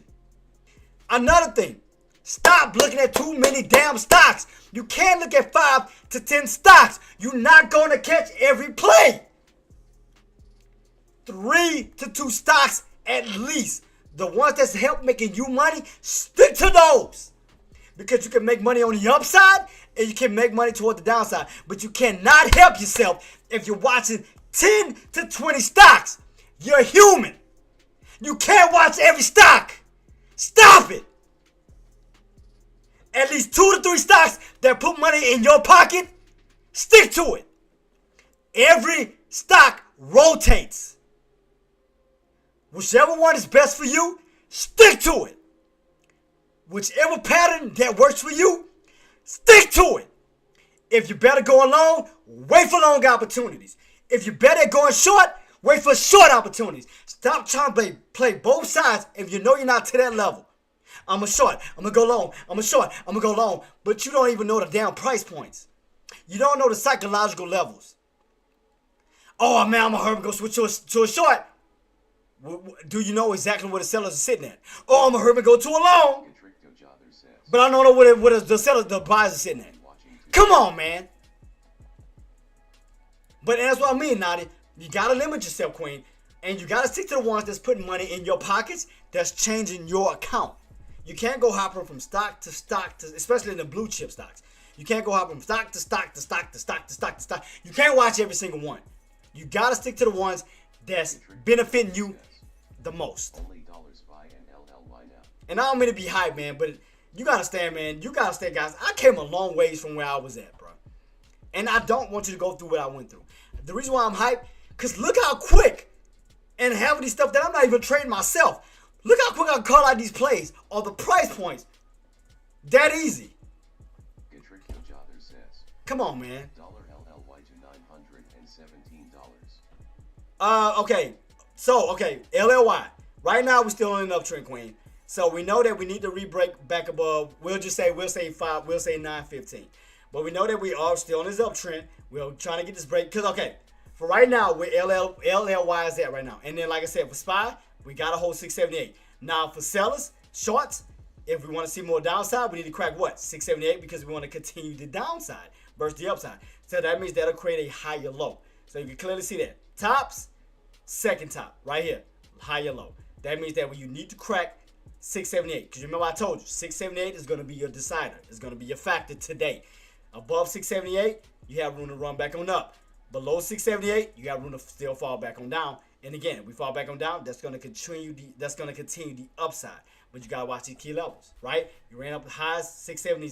Another thing. Stop looking at too many damn stocks. You can't look at 5 to 10 stocks. You're not going to catch every play. 3 to 2 stocks at least. The ones that's help making you money, stick to those. Because you can make money on the upside and you can make money toward the downside. But you cannot help yourself if you're watching 10 to 20 stocks. You're human. You can't watch every stock. Stop it. At least 2 to 3 stocks that put money in your pocket, stick to it. Every stock rotates. Whichever one is best for you, stick to it. Whichever pattern that works for you, stick to it. If you're better going long, wait for long opportunities. If you're better at going short, wait for short opportunities. Stop trying to play both sides if you know you're not to that level. I'm a short, I'm going to go long, I'm a short, I'm going to go long. But you don't even know the damn price points. You don't know the psychological levels. Oh man, I'm going to hurry and go switch to a short. Do you know exactly where the sellers are sitting at? Oh, I'm going to hurry and go to a long. But I don't know where the buyers are sitting at. Come on, man. But that's what I mean, Nadi. You got to limit yourself, Queen. And you got to stick to the ones that's putting money in your pockets, that's changing your account. You can't go hopping from stock to stock, especially in the blue chip stocks. You can't go hopping from stock to stock to stock to stock to stock to stock. You can't watch every single one. You got to stick to the ones that's benefiting you the most. And I don't mean to be hype, man, but you got to stand, man. You got to stand, guys. I came a long ways from where I was at, bro. And I don't want you to go through what I went through. The reason why I'm hyped, because look how quick and having these stuff that I'm not even trading myself. Look how quick I can call out these plays or the price points. That easy. Come on, man. Okay. So, LLY. Right now, we're still on an uptrend, Queen. So we know that we need to re-break back above. We'll say 915. But we know that we are still on this uptrend. We're trying to get this break. Because, okay, for right now, where LLY is at right now. And then, like I said, for SPY, we got to hold 678. Now, for sellers, shorts, if we want to see more downside, we need to crack what? 678, because we want to continue the downside versus the upside. So that means that'll create a higher low. So you can clearly see that. Tops, second top, right here, higher low. That means that you need to crack 678. Because remember I told you, 678 is going to be your decider. It's going to be your factor today. Above 678, you have room to run back on up. Below 678, you have room to still fall back on down. And again, if we fall back on down, that's going to continue the upside. But you got to watch these key levels, right? You ran up the highs 670,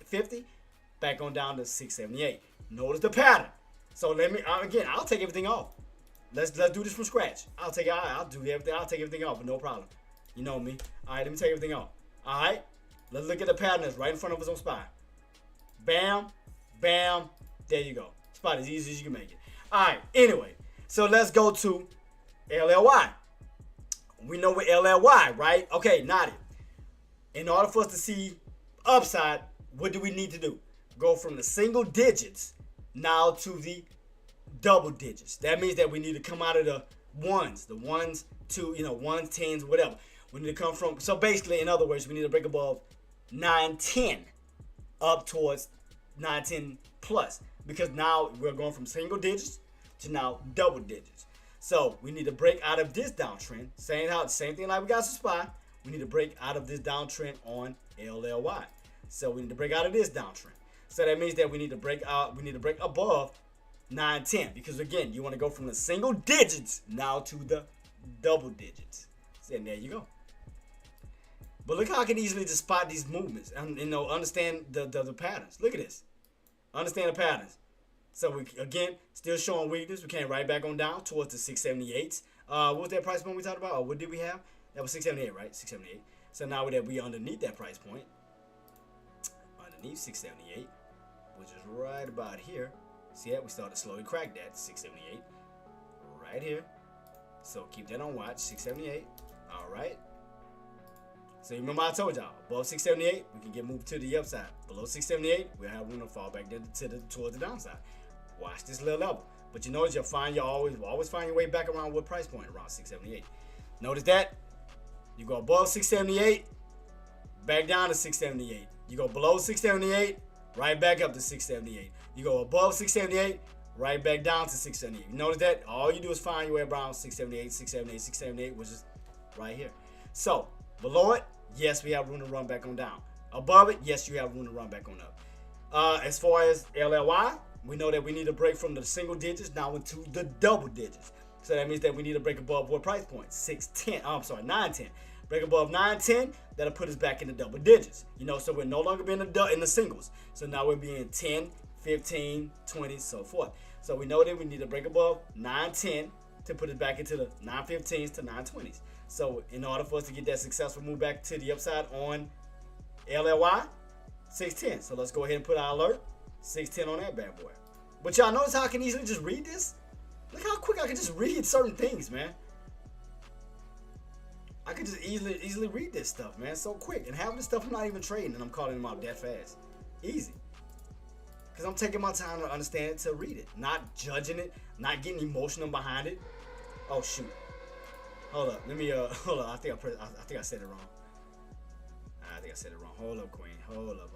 678.50, back on down to 678. Notice the pattern. So let me again, I'll take everything off. Let's do this from scratch. I'll take everything off, but no problem. You know me. All right, let me take everything off. All right, let's look at the pattern that's right in front of us on SPY. Bam, bam, there you go. Spot as easy as you can make it. All right, anyway, so let's go to LLY. We know what LLY, right? Okay, Nadia. In order for us to see upside, what do we need to do? Go from the single digits now to the double digits. That means that we need to come out of the ones, ones, tens, whatever. We need to come from, so basically, in other words, we need to break above 910 up towards 910 plus, because now we're going from single digits to now double digits. So we need to break out of this downtrend. Same thing like we got to SPY. We need to break out of this downtrend on LLY. So we need to break out of this downtrend. So that means that we need to break above 910, because again, you want to go from the single digits now to the double digits. So there you go. But look how I can easily just spot these movements and understand the patterns. Look at this. Understand the patterns. So we again still showing weakness. We came right back on down towards the 678s. What was that price point we talked about? Or what did we have? That was 678, right? 678. So now that we underneath that price point, underneath 678, which is right about here. See that? We started to slowly crack that 678 right here. So keep that on watch. 678. All right. So you remember I told y'all, above 678, we can get moved to the upside. Below 678, we'll have room to fall back towards the downside. Watch this little level. But you notice you'll always find your way back around what price point? Around 678. Notice that? You go above 678, back down to 678. You go below 678, right back up to 678. You go above 678, right back down to 678. You notice that? All you do is find your way around 678, 678, 678, which is right here. So, below it, yes, we have room to run back on down. Above it, yes, you have room to run back on up. As far as LLY, we know that we need to break from the single digits now into the double digits. So that means that we need to break above what price point? 910. Break above 910, that'll put us back in the double digits. So we're no longer being in the singles. So now we're being 10, 15, 20, so forth. So we know that we need to break above 910 to put it back into the 915s to 920s. So in order for us to get that successful move back to the upside on LLY, 610. So let's go ahead and put our alert, 610 on that bad boy. But y'all notice how I can easily just read this? Look how quick I can just read certain things, man. I can just easily read this stuff, man. So quick. And half of the stuff I'm not even trading and I'm calling them out that fast. Easy. Because I'm taking my time to understand it, to read it. Not judging it. Not getting emotional behind it. Oh, shoot. Hold up. Let me, hold up. I think I said it wrong. Hold up, Queen. Hold up.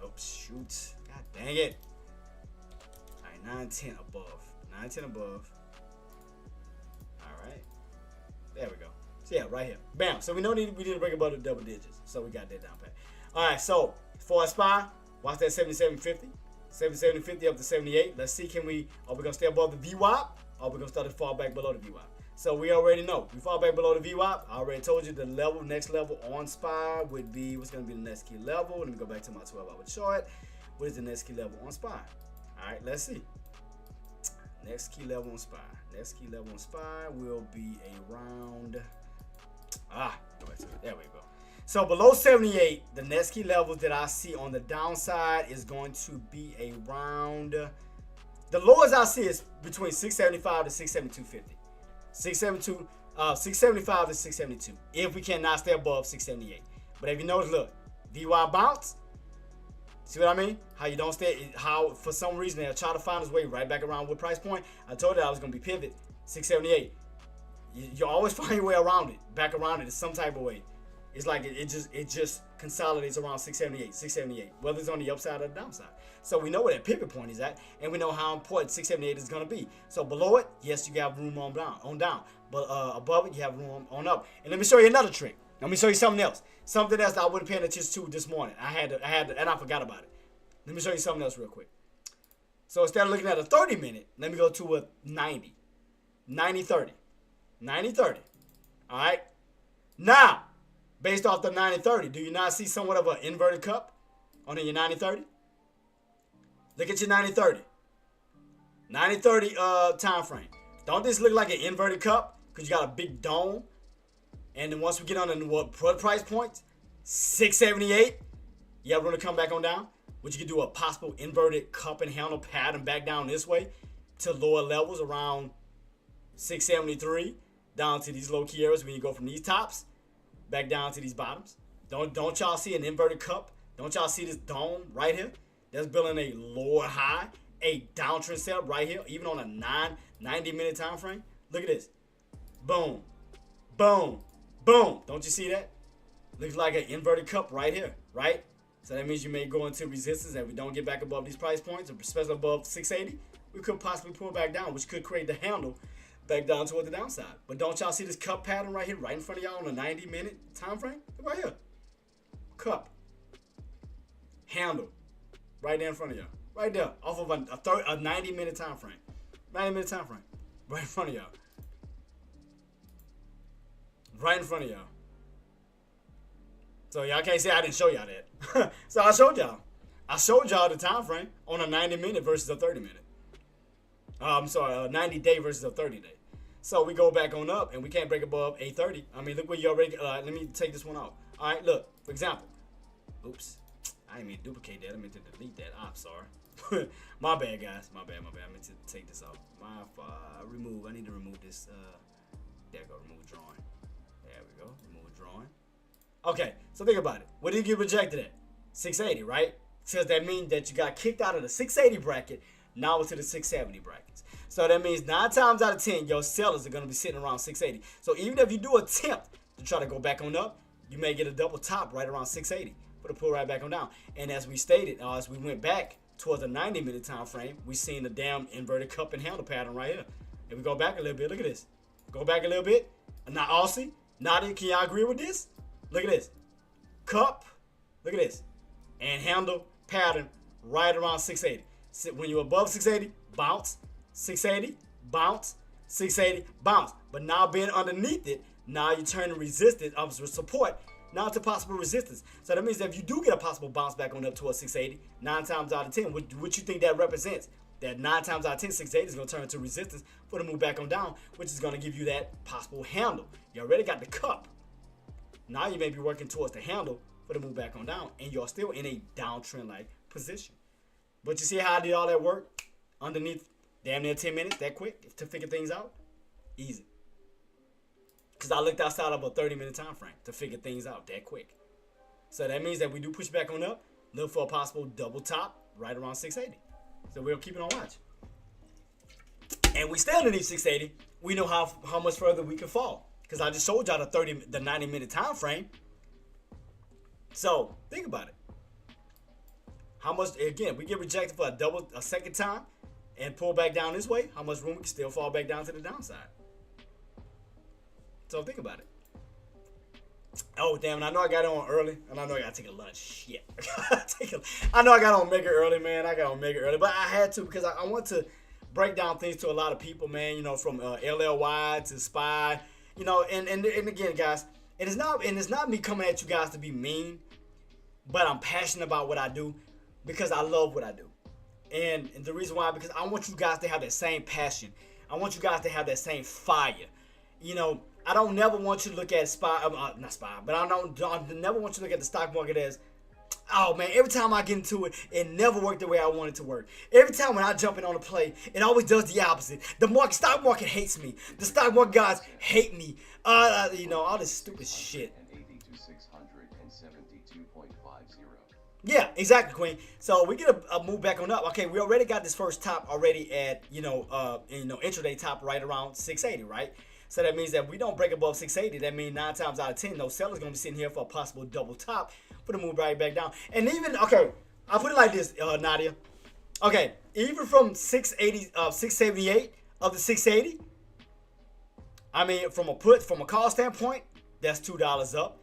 Oh, shoot. God dang it. All right, 910 above. 910 above. All right. There we go. So, yeah, right here. Bam. So, we know we need to break above the double digits. So, we got that down pat. All right, so, for SPY, watch that 77.50. 77.50 up to 78. Let's see, are we going to stay above the VWAP? Or we're going to start to fall back below the VWAP. So we already know. We fall back below the VWAP. I already told you the next level on SPY would be, what's going to be the next key level? Let me go back to my 12-hour chart. What is the next key level on SPY? All right, let's see. Next key level on SPY. Next key level on SPY will be around, go back to it. There we go. So below 78, the next key levels that I see on the downside is going to be around, the lowest I see is between 675 to 672.50. 672 675 is 672. If we cannot stay above 678. But if you notice, look, VY bounce. See what I mean? How you don't stay, how for some reason they'll try to find his way right back around with price point. I told you I was going to be pivot, 678. You always find your way around it, back around it in some type of way. It's like it just consolidates around 678, whether it's on the upside or the downside. So we know where that pivot point is at, and we know how important 678 is going to be. So below it, yes, you have room on down. But above it, you have room on up. And let me show you another trick. Let me show you something else. Something else that I wasn't paying attention to this morning. I had, and I forgot about it. Let me show you something else real quick. So instead of looking at a 30 minute, let me go to a 90. 90-30. 90-30. All right. Now, based off the 90-30, do you not see somewhat of an inverted cup on your 90-30? Look at your 90-30. 90-30 time frame. Don't this look like an inverted cup? Because you got a big dome. And then once we get on the what price point, 678, you have room to come back on down. Which you could do a possible inverted cup and handle pattern back down this way to lower levels around 673 down to these low key areas when you go from these tops back down to these bottoms. Don't y'all see an inverted cup? Don't y'all see this dome right here? That's building a lower high, a downtrend setup right here, even on a 90-minute time frame. Look at this. Boom. Boom. Boom. Don't you see that? Looks like an inverted cup right here, right? So that means you may go into resistance and we don't get back above these price points, especially above 680. We could possibly pull back down, which could create the handle back down toward the downside. But don't y'all see this cup pattern right here, right in front of y'all on a 90-minute time frame? Look right here. Cup. Handle. Right there in front of y'all. Right there. Off of a 90-minute time frame. 90-minute time frame. Right in front of y'all. Right in front of y'all. So y'all can't say I didn't show y'all that. So I showed y'all. I showed y'all the time frame on a 90-minute versus a 30-minute. I'm sorry, a 90-day versus a 30-day. So we go back on up, and we can't break above 830. I mean, look where you already. Let me take this one off. All right, look. For example. Oops. I didn't mean to duplicate that. I meant to delete that. I'm sorry. My bad, guys. My bad. I meant to take this off. Remove. I need to remove this. There we go. Remove drawing. There we go. Remove drawing. Okay, so think about it. What did you get rejected at? 680, right? Because that means that you got kicked out of the 680 bracket, now into the 670 brackets. So that means 9 times out of 10, your sellers are going to be sitting around 680. So even if you do attempt to try to go back on up, you may get a double top right around 680, but it'll pull right back on down. And as we stated, as we went back towards a 90-minute time frame, we seen the damn inverted cup and handle pattern right here. If we go back a little bit, look at this. Go back a little bit. Now, Aussie, Nadia, can y'all agree with this? Look at this. Cup. Look at this. And handle pattern right around 680. When you're above 680, bounce. 680, bounce. 680, bounce. But now being underneath it, now you're turning resistance, support, now to possible resistance. So that means that if you do get a possible bounce back on up towards 680, 9 times out of 10, what you think that represents? That 9 times out of 10, 680 is going to turn into resistance for the move back on down, which is going to give you that possible handle. You already got the cup. Now you may be working towards the handle for the move back on down, and you're still in a downtrend-like position. But you see how I did all that work underneath damn near 10 minutes, that quick, to figure things out? Easy. Because I looked outside of a 30-minute time frame to figure things out that quick. So that means that we do push back on up, look for a possible double top right around 680. So we'll keep it on watch. And we stay underneath 680, we know how much further we can fall. Because I just showed y'all the 90-minute time frame. So think about it. How much, again, we get rejected for a second time and pull back down this way. How much room we can still fall back down to the downside. So think about it. Oh, damn, and I know I got on early, and I know I got to take a lunch. Shit. I know I got on mega early, man. I got on mega early, but I had to because I want to break down things to a lot of people, man, you know, from LLY to SPY. You know, and again, guys, it is not me coming at you guys to be mean, but I'm passionate about what I do because I love what I do. And the reason why, because I want you guys to have that same passion. I want you guys to have that same fire. You know, I don't never want you to look at SPY, not SPY, but I never want you to look at the stock market as, Oh man, every time I get into it, it never worked the way I want it to work. Every time when I jump in on a play, it always does the opposite. Stock market hates me. The stock market guys hate me. All this stupid shit. And 80 to 672.50. Yeah, exactly, Queen. So we get a move back on up. Okay, we already got this first top already at intraday top right around 680, right? So that means that if we don't break above 680, that means 9 times out of 10, those sellers gonna be sitting here for a possible double top for the move right back down. And even I'll put it like this, Nadia. Okay, even from 680, 678 up to 680. I mean, from a call standpoint, that's $2 up.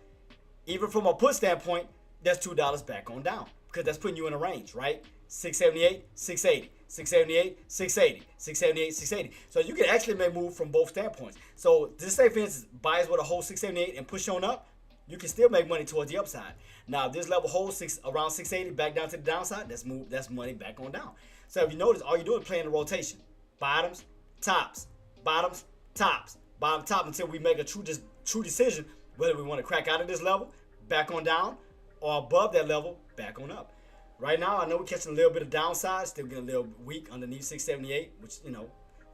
Even from a put standpoint, that's $2 back on down because that's putting you in a range, right? 678, 680, 678, 680, 678, 680. So you can actually make move from both standpoints. So this say, for instance, buys with a whole 678 and push on up, you can still make money towards the upside. Now, if this level holds around 680 back down to the downside, that's money back on down. So if you notice, all you're doing is playing the rotation. Bottoms, tops, bottoms, tops, bottom, top until we make a true decision whether we want to crack out of this level, back on down, or above that level, back on up. Right now, I know we're catching a little bit of downside, still getting a little weak underneath 678, which,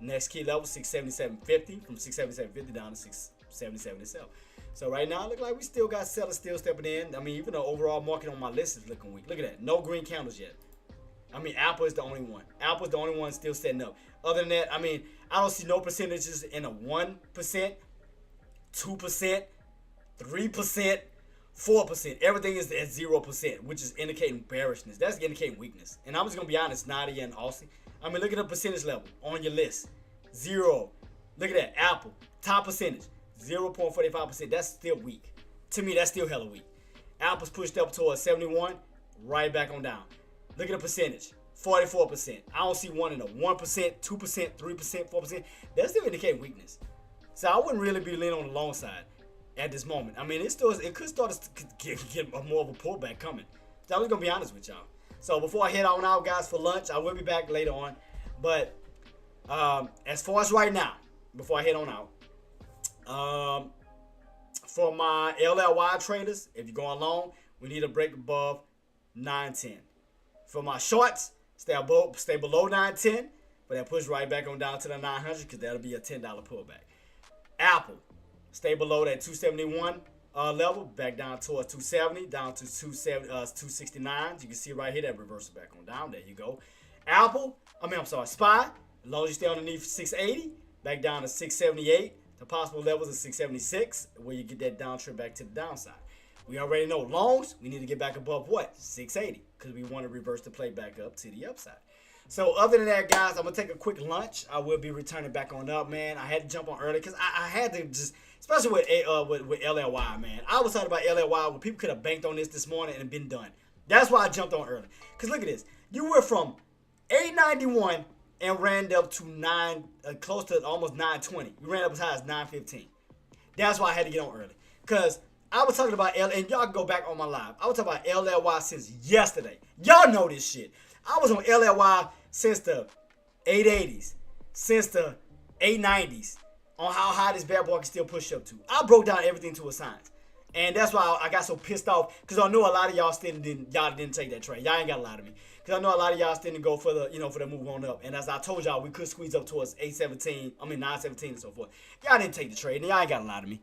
next key level, 677.50, from 677.50 down to 677 itself. So right now, it looks like we still got sellers still stepping in. I mean, even the overall market on my list is looking weak. Look at that. No green candles yet. I mean, Apple is the only one. Apple's the only one still setting up. Other than that, I mean, I don't see no percentages in a 1%, 2%, 3%, 4%. Everything is at 0%, which is indicating bearishness. That's indicating weakness. And I'm just going to be honest, Nadia and Aussie. I mean, look at the percentage level on your list. 0. Look at that. Apple. Top percentage. 0.45%. That's still weak. To me, that's still hella weak. Apple's pushed up towards 71. Right back on down. Look at the percentage. 44%. I don't see one in a 1%, 2%, 3%, 4%. That's still indicating weakness. So I wouldn't really be leaning on the long side at this moment. I mean, it could start to get more of a pullback coming. So I'm just going to be honest with y'all. So before I head on out, guys, for lunch, I will be back later on. But as far as right now, before I head on out, for my LLY traders, if you're going long, we need a break above 910. For my shorts, stay below 910, but that push right back on down to the 900 because that'll be a $10 pullback. Apple, stay below that 271 level, back down towards 270, down to 269. You can see right here that reversal back on down. There you go. SPY, as long as you stay underneath 680, back down to 678. The possible levels is 676, where you get that downtrend back to the downside. We already know longs, we need to get back above what? 680, because we want to reverse the play back up to the upside. So other than that, guys, I'm going to take a quick lunch. I will be returning back on up, man. I had to jump on early because I had to just, especially with LLY, man. I was talking about LLY where people could have banked on this morning and been done. That's why I jumped on early. Because look at this. You were from 891 and ran up to close to almost 920. You ran up as high as 915. That's why I had to get on early. Because I was talking about and y'all can go back on my live. I was talking about LLY since yesterday. Y'all know this shit. I was on LLY since the 880s, since the 890s, on how high this bad boy can still push up to. I broke down everything to a science. And that's why I got so pissed off, because I know a lot of y'all still didn't take that trade. Y'all ain't got to lie to me. Because I know a lot of y'all still didn't go for the move on up. And as I told y'all, we could squeeze up towards 917 and so forth. Y'all didn't take the trade, and y'all ain't got to lie to me.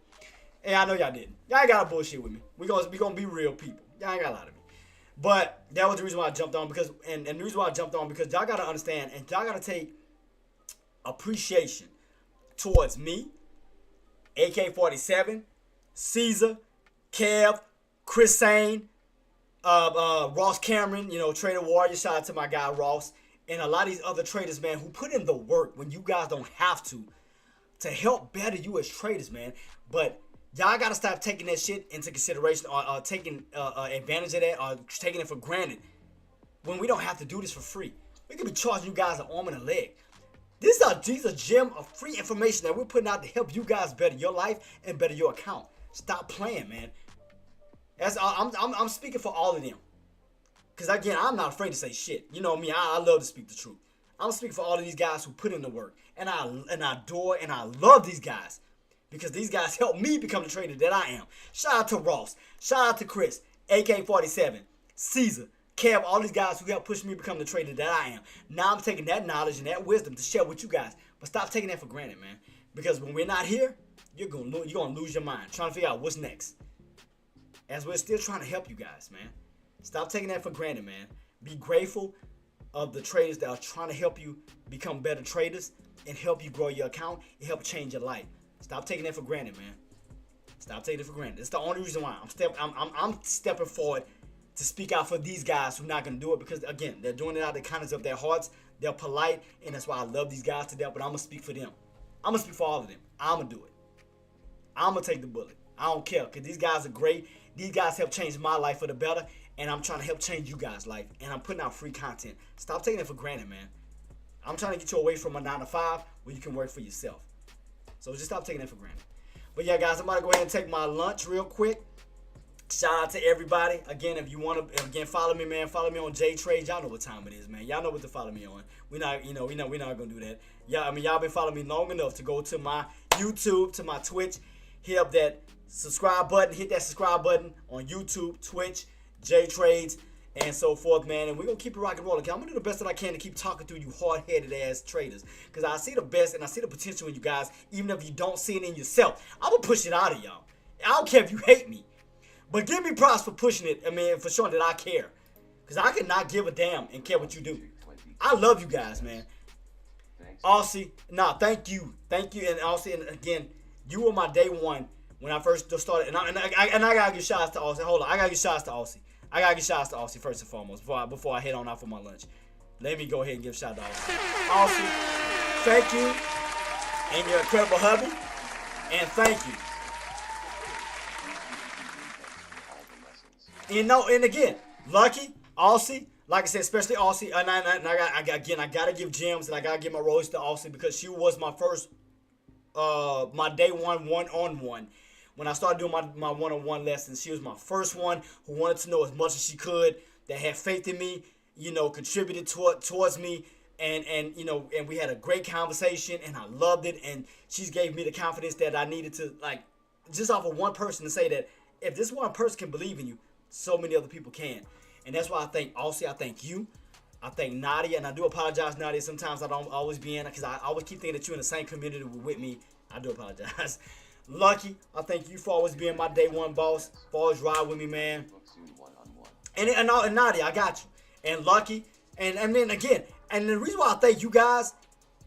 And I know y'all didn't. Y'all ain't got to bullshit with me. We gonna be real people. Y'all ain't got to lie to me. But that was the reason why I jumped on, because the reason why I jumped on, because y'all got to understand, and y'all got to take appreciation towards me, AK-47, Caesar, Kev, Chris Sane, Ross Cameron, Trader Warrior. Shout out to my guy Ross, and a lot of these other traders, man, who put in the work when you guys don't have to help better you as traders, man. But y'all gotta stop taking that shit into consideration, or taking advantage of that, or taking it for granted when we don't have to do this for free. We could be charging you guys an arm and a leg. These are gem of free information that we're putting out to help you guys better your life and better your account. Stop playing, man. I'm speaking for all of them. Because again, I'm not afraid to say shit. You know me, I love to speak the truth. I'm speaking for all of these guys who put in the work. And I adore and I love these guys. Because these guys helped me become the trader that I am. Shout out to Ross. Shout out to Chris, AK-47, Caesar, Kev, all these guys who helped push me to become the trader that I am. Now I'm taking that knowledge and that wisdom to share with you guys. But stop taking that for granted, man. Because when we're not here, you're gonna lose your mind trying to figure out what's next. As we're still trying to help you guys, man. Stop taking that for granted, man. Be grateful of the traders that are trying to help you become better traders and help you grow your account and help change your life. Stop taking that for granted, man. Stop taking it for granted. It's the only reason why I'm stepping forward to speak out for these guys who are not going to do it, because, again, they're doing it out of the kindness of their hearts. They're polite, and that's why I love these guys to death, but I'm going to speak for them. I'm going to speak for all of them. I'm going to do it. I'm going to take the bullet. I don't care, because these guys are great. These guys help change my life for the better, and I'm trying to help change you guys' life, and I'm putting out free content. Stop taking it for granted, man. I'm trying to get you away from a 9-to-5 where you can work for yourself. So just stop taking it for granted. But yeah, guys, I'm about to go ahead and take my lunch real quick. Shout out to everybody. Again, if you want to, follow me, man. Follow me on Jtraedz. Y'all know what time it is, man. Y'all know what to follow me on. We're not gonna do that. Yeah, y'all been following me long enough to go to my YouTube, to my Twitch, hit up that subscribe button, hit that subscribe button on YouTube, Twitch, Jtraedz, and so forth, man. And we're gonna keep it rock and roll. Okay, I'm gonna do the best that I can to keep talking through you hard-headed ass traders, because I see the best and I see the potential in you guys, even if you don't see it in yourself. I'm gonna push it out of y'all. I don't care if you hate me. But give me props for pushing it. I mean, for showing that I care. Because I cannot give a damn and care what you do. I love you guys, man. Aussie, thank you. Thank you. And Aussie, and again, you were my day one when I first started. And I got to give shots to Aussie. Hold on. I got to give shots to Aussie. I got to give shots to Aussie first and foremost before I head on out for my lunch. Let me go ahead and give a shout out to Aussie. Aussie, thank you. And your incredible hubby. And thank you. And again, Lucky, Aussie, like I said, especially Aussie, and I gotta give gems and I gotta give my rose to Aussie, because she was my first, my day one-on-one. When I started doing my one-on-one lessons, she was my first one who wanted to know as much as she could, that had faith in me, contributed towards me, and we had a great conversation, and I loved it, and she gave me the confidence that I needed to, like, just off of one person, to say that if this one person can believe in you, so many other people can. And that's why I thank Aussie. I thank you. I thank Nadia. And I do apologize, Nadia. Sometimes I don't always be in it, because I always keep thinking that you're in the same community with me. I do apologize. Lucky, I thank you for always being my day one boss. For always ride with me, man. And Nadia, I got you. And Lucky. And then again, and the reason why I thank you guys,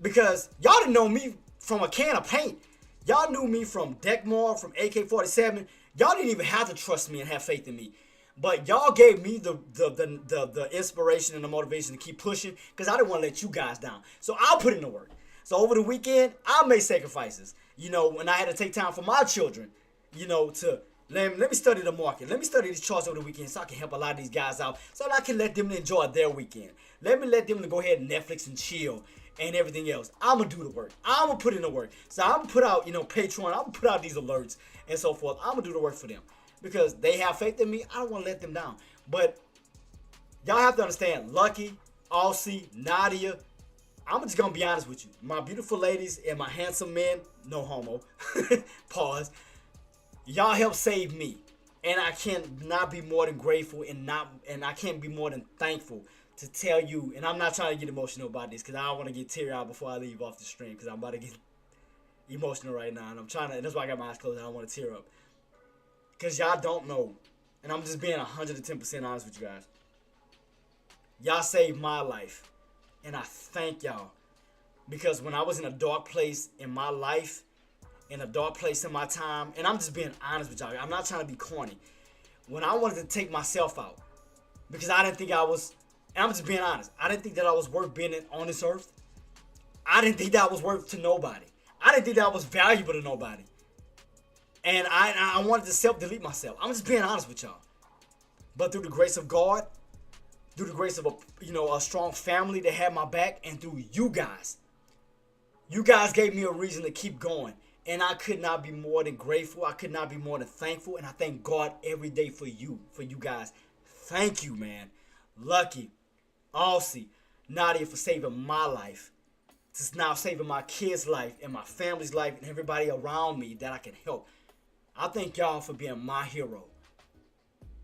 because y'all didn't know me from a can of paint. Y'all knew me from Deckmore, from AK-47. Y'all didn't even have to trust me and have faith in me. But y'all gave me the inspiration and the motivation to keep pushing, because I didn't want to let you guys down. So I'll put in the work. So over the weekend, I made sacrifices. When I had to take time for my children, to let me study the market. Let me study these charts over the weekend, so I can help a lot of these guys out, so that I can let them enjoy their weekend. Let them go ahead and Netflix and chill and everything else. I'm going to do the work. I'm going to put in the work. So I'm going to put out, Patreon. I'm going to put out these alerts and so forth. I'm going to do the work for them, because they have faith in me. I don't want to let them down. But y'all have to understand, Lucky, Aussie, Nadia, I'm just going to be honest with you. My beautiful ladies and my handsome men, no homo, pause, y'all helped save me. And I cannot be more than grateful, and I can't be more than thankful to tell you. And I'm not trying to get emotional about this, because I don't want to get teary-eyed before I leave off the stream, because I'm about to get emotional right now. And that's why I got my eyes closed. I don't want to tear up. Because y'all don't know, and I'm just being 110% honest with you guys. Y'all saved my life, and I thank y'all. Because when I was in a dark place in my life, in a dark place in my time, and I'm just being honest with y'all. I'm not trying to be corny. When I wanted to take myself out, because I didn't think I was, and I'm just being honest, I didn't think that I was worth being on this earth. I didn't think that I was worth to nobody. I didn't think that I was valuable to nobody. And I wanted to self-delete myself. I'm just being honest with y'all. But through the grace of God, through the grace of a strong family that had my back, and through you guys gave me a reason to keep going. And I could not be more than grateful. I could not be more than thankful. And I thank God every day for you guys. Thank you, man. Lucky, Aussie, Nadia, for saving my life. Just now saving my kids' life and my family's life and everybody around me that I can help. I thank y'all for being my hero.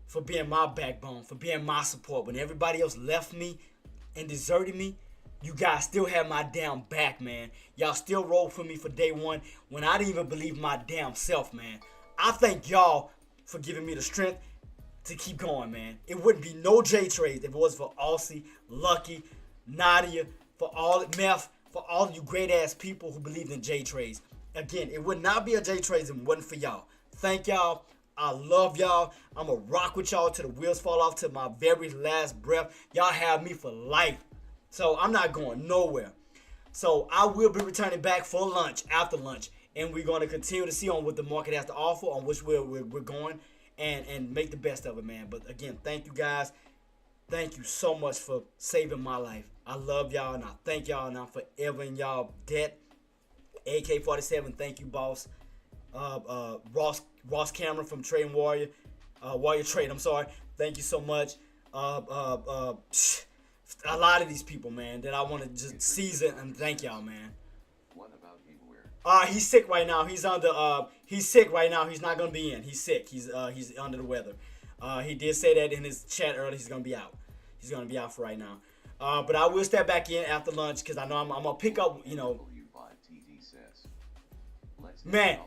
for being my backbone, for being my support. When everybody else left me and deserted me, you guys still have my damn back, man. Y'all still rolled for me for day one when I didn't even believe my damn self, man. I thank y'all for giving me the strength to keep going, man. It wouldn't be no Jtraedz if it was for Aussie, Lucky, Nadia, for all Meth, for all of you great ass people who believed in Jtraedz. Again, it would not be a Jtraedz if it wasn't for y'all. Thank y'all. I love y'all. I'm going to rock with y'all till the wheels fall off, to my very last breath. Y'all have me for life. So I'm not going nowhere. So I will be returning back for lunch, after lunch. And we're going to continue to see on what the market has to offer, on which we're going, and make the best of it, man. But again, thank you guys. Thank you so much for saving my life. I love y'all, and I thank y'all, and I'm forever in y'all debt. AK-47, thank you, boss. Ross Cameron from Trade Warrior, Warrior Trade, I'm sorry. Thank you so much. A lot of these people, man, that I want to just season and thank y'all, man. What about Beware? He's sick right now. He's sick right now. He's not gonna be in. He's sick. He's under the weather. He did say that in his chat earlier. He's gonna be out. He's gonna be out for right now. But I will step back in after lunch because I know I'm gonna pick up. You know, man.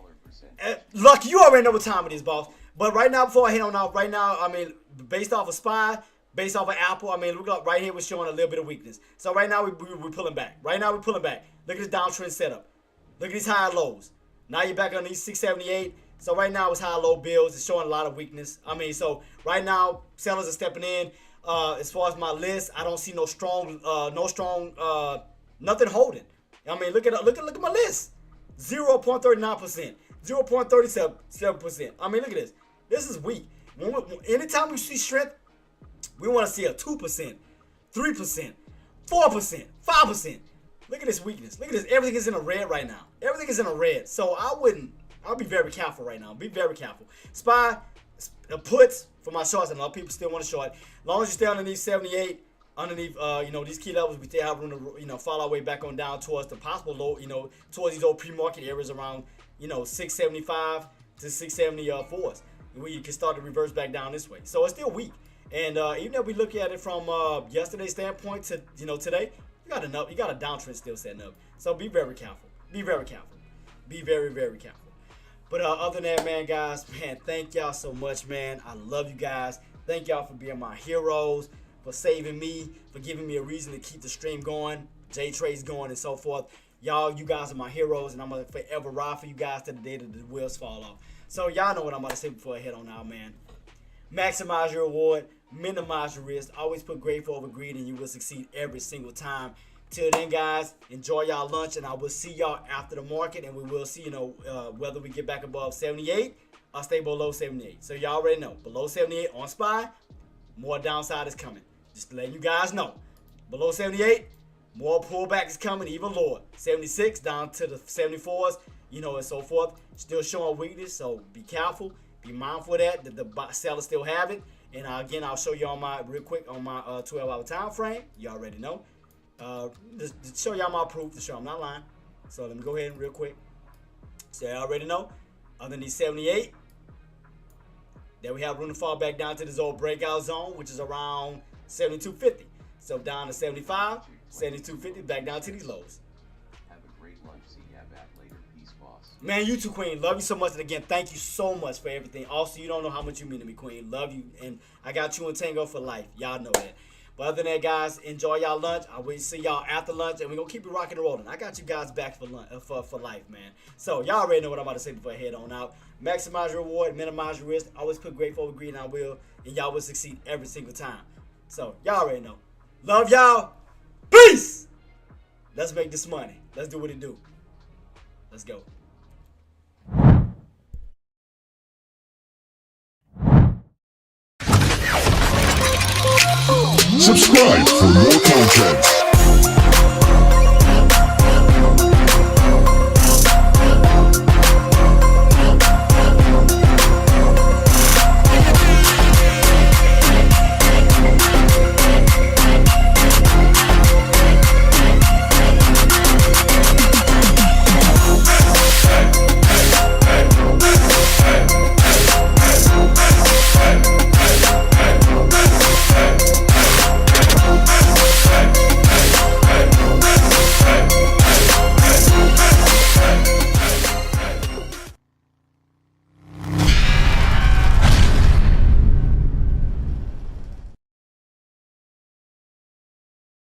Luck, you already know what time it is, boss. But right now, before I head on out, right now, I mean, based off of SPY, based off of Apple, I mean, look up right here, we're showing a little bit of weakness. So right now, we're pulling back. Right now, we're pulling back. Look at this downtrend setup. Look at these high and lows. Now you're back on these 678. So right now, it's high and low bills. It's showing a lot of weakness. I mean, so right now, sellers are stepping in. As far as my list, I don't see no strong, nothing holding. I mean, look at my list. 0.39%. 0.37%. I mean, look at this. This is weak. Anytime we see strength, we want to see a 2%, 3%, 4%, 5%. Look at this weakness. Look at this. Everything is in a red right now. Everything is in a red. So I'll be very careful right now. Be very careful. SPY, puts for my shorts, and a lot of people still want to short. As long as you stay underneath 78, underneath, these key levels, we still have room to, follow our way back on down towards the possible low, towards these old pre-market areas around, 675 to 674s. Where you can start to reverse back down this way. So it's still weak. And even if we look at it from yesterday's standpoint to, today, you got a downtrend still setting up. So be very careful. Be very careful. Be very, very careful. But other than that, man, guys, man, thank y'all so much, man. I love you guys. Thank y'all for being my heroes, for saving me, for giving me a reason to keep the stream going, Jtraedz going, and so forth. You guys are my heroes, and I'm going to forever ride for you guys to the day that the wheels fall off. So y'all know what I'm about to say before I head on out, man. Maximize your reward, minimize your risk. Always put grateful over greed, and you will succeed every single time. Till then, guys, enjoy y'all lunch, and I will see y'all after the market, and we will see, whether we get back above 78 or stay below 78. So y'all already know, below 78 on SPY, more downside is coming. Just to let you guys know. Below 78, more pullback is coming, even lower. 76 down to the 74s, and so forth. Still showing weakness, so be careful. Be mindful of that the sellers still have it. And again, I'll show you real quick on my 12-hour time frame. You already know. Just show y'all my proof to show I'm not lying. So let me go ahead and real quick. So you already know. Underneath 78, then we have room to fall back down to this old breakout zone, which is around 72.50. So down to 75, 72.50, back down to these lows. Have a great lunch. See ya back later. Peace, boss. Man, you too, Queen. Love you so much. And again, thank you so much for everything. Also, you don't know how much you mean to me, Queen. Love you. And I got you in Tango for life. Y'all know that. But other than that, guys, enjoy y'all lunch. I will see y'all after lunch, and we're going to keep it rocking and rolling. I got you guys back for lunch, for life, man. So y'all already know what I'm about to say before I head on out. Maximize your reward, minimize your risk. Always put grateful over greed, and I will. And y'all will succeed every single time. So y'all already know. Love y'all. Peace. Let's make this money. Let's do what it do. Let's go. Subscribe for more content.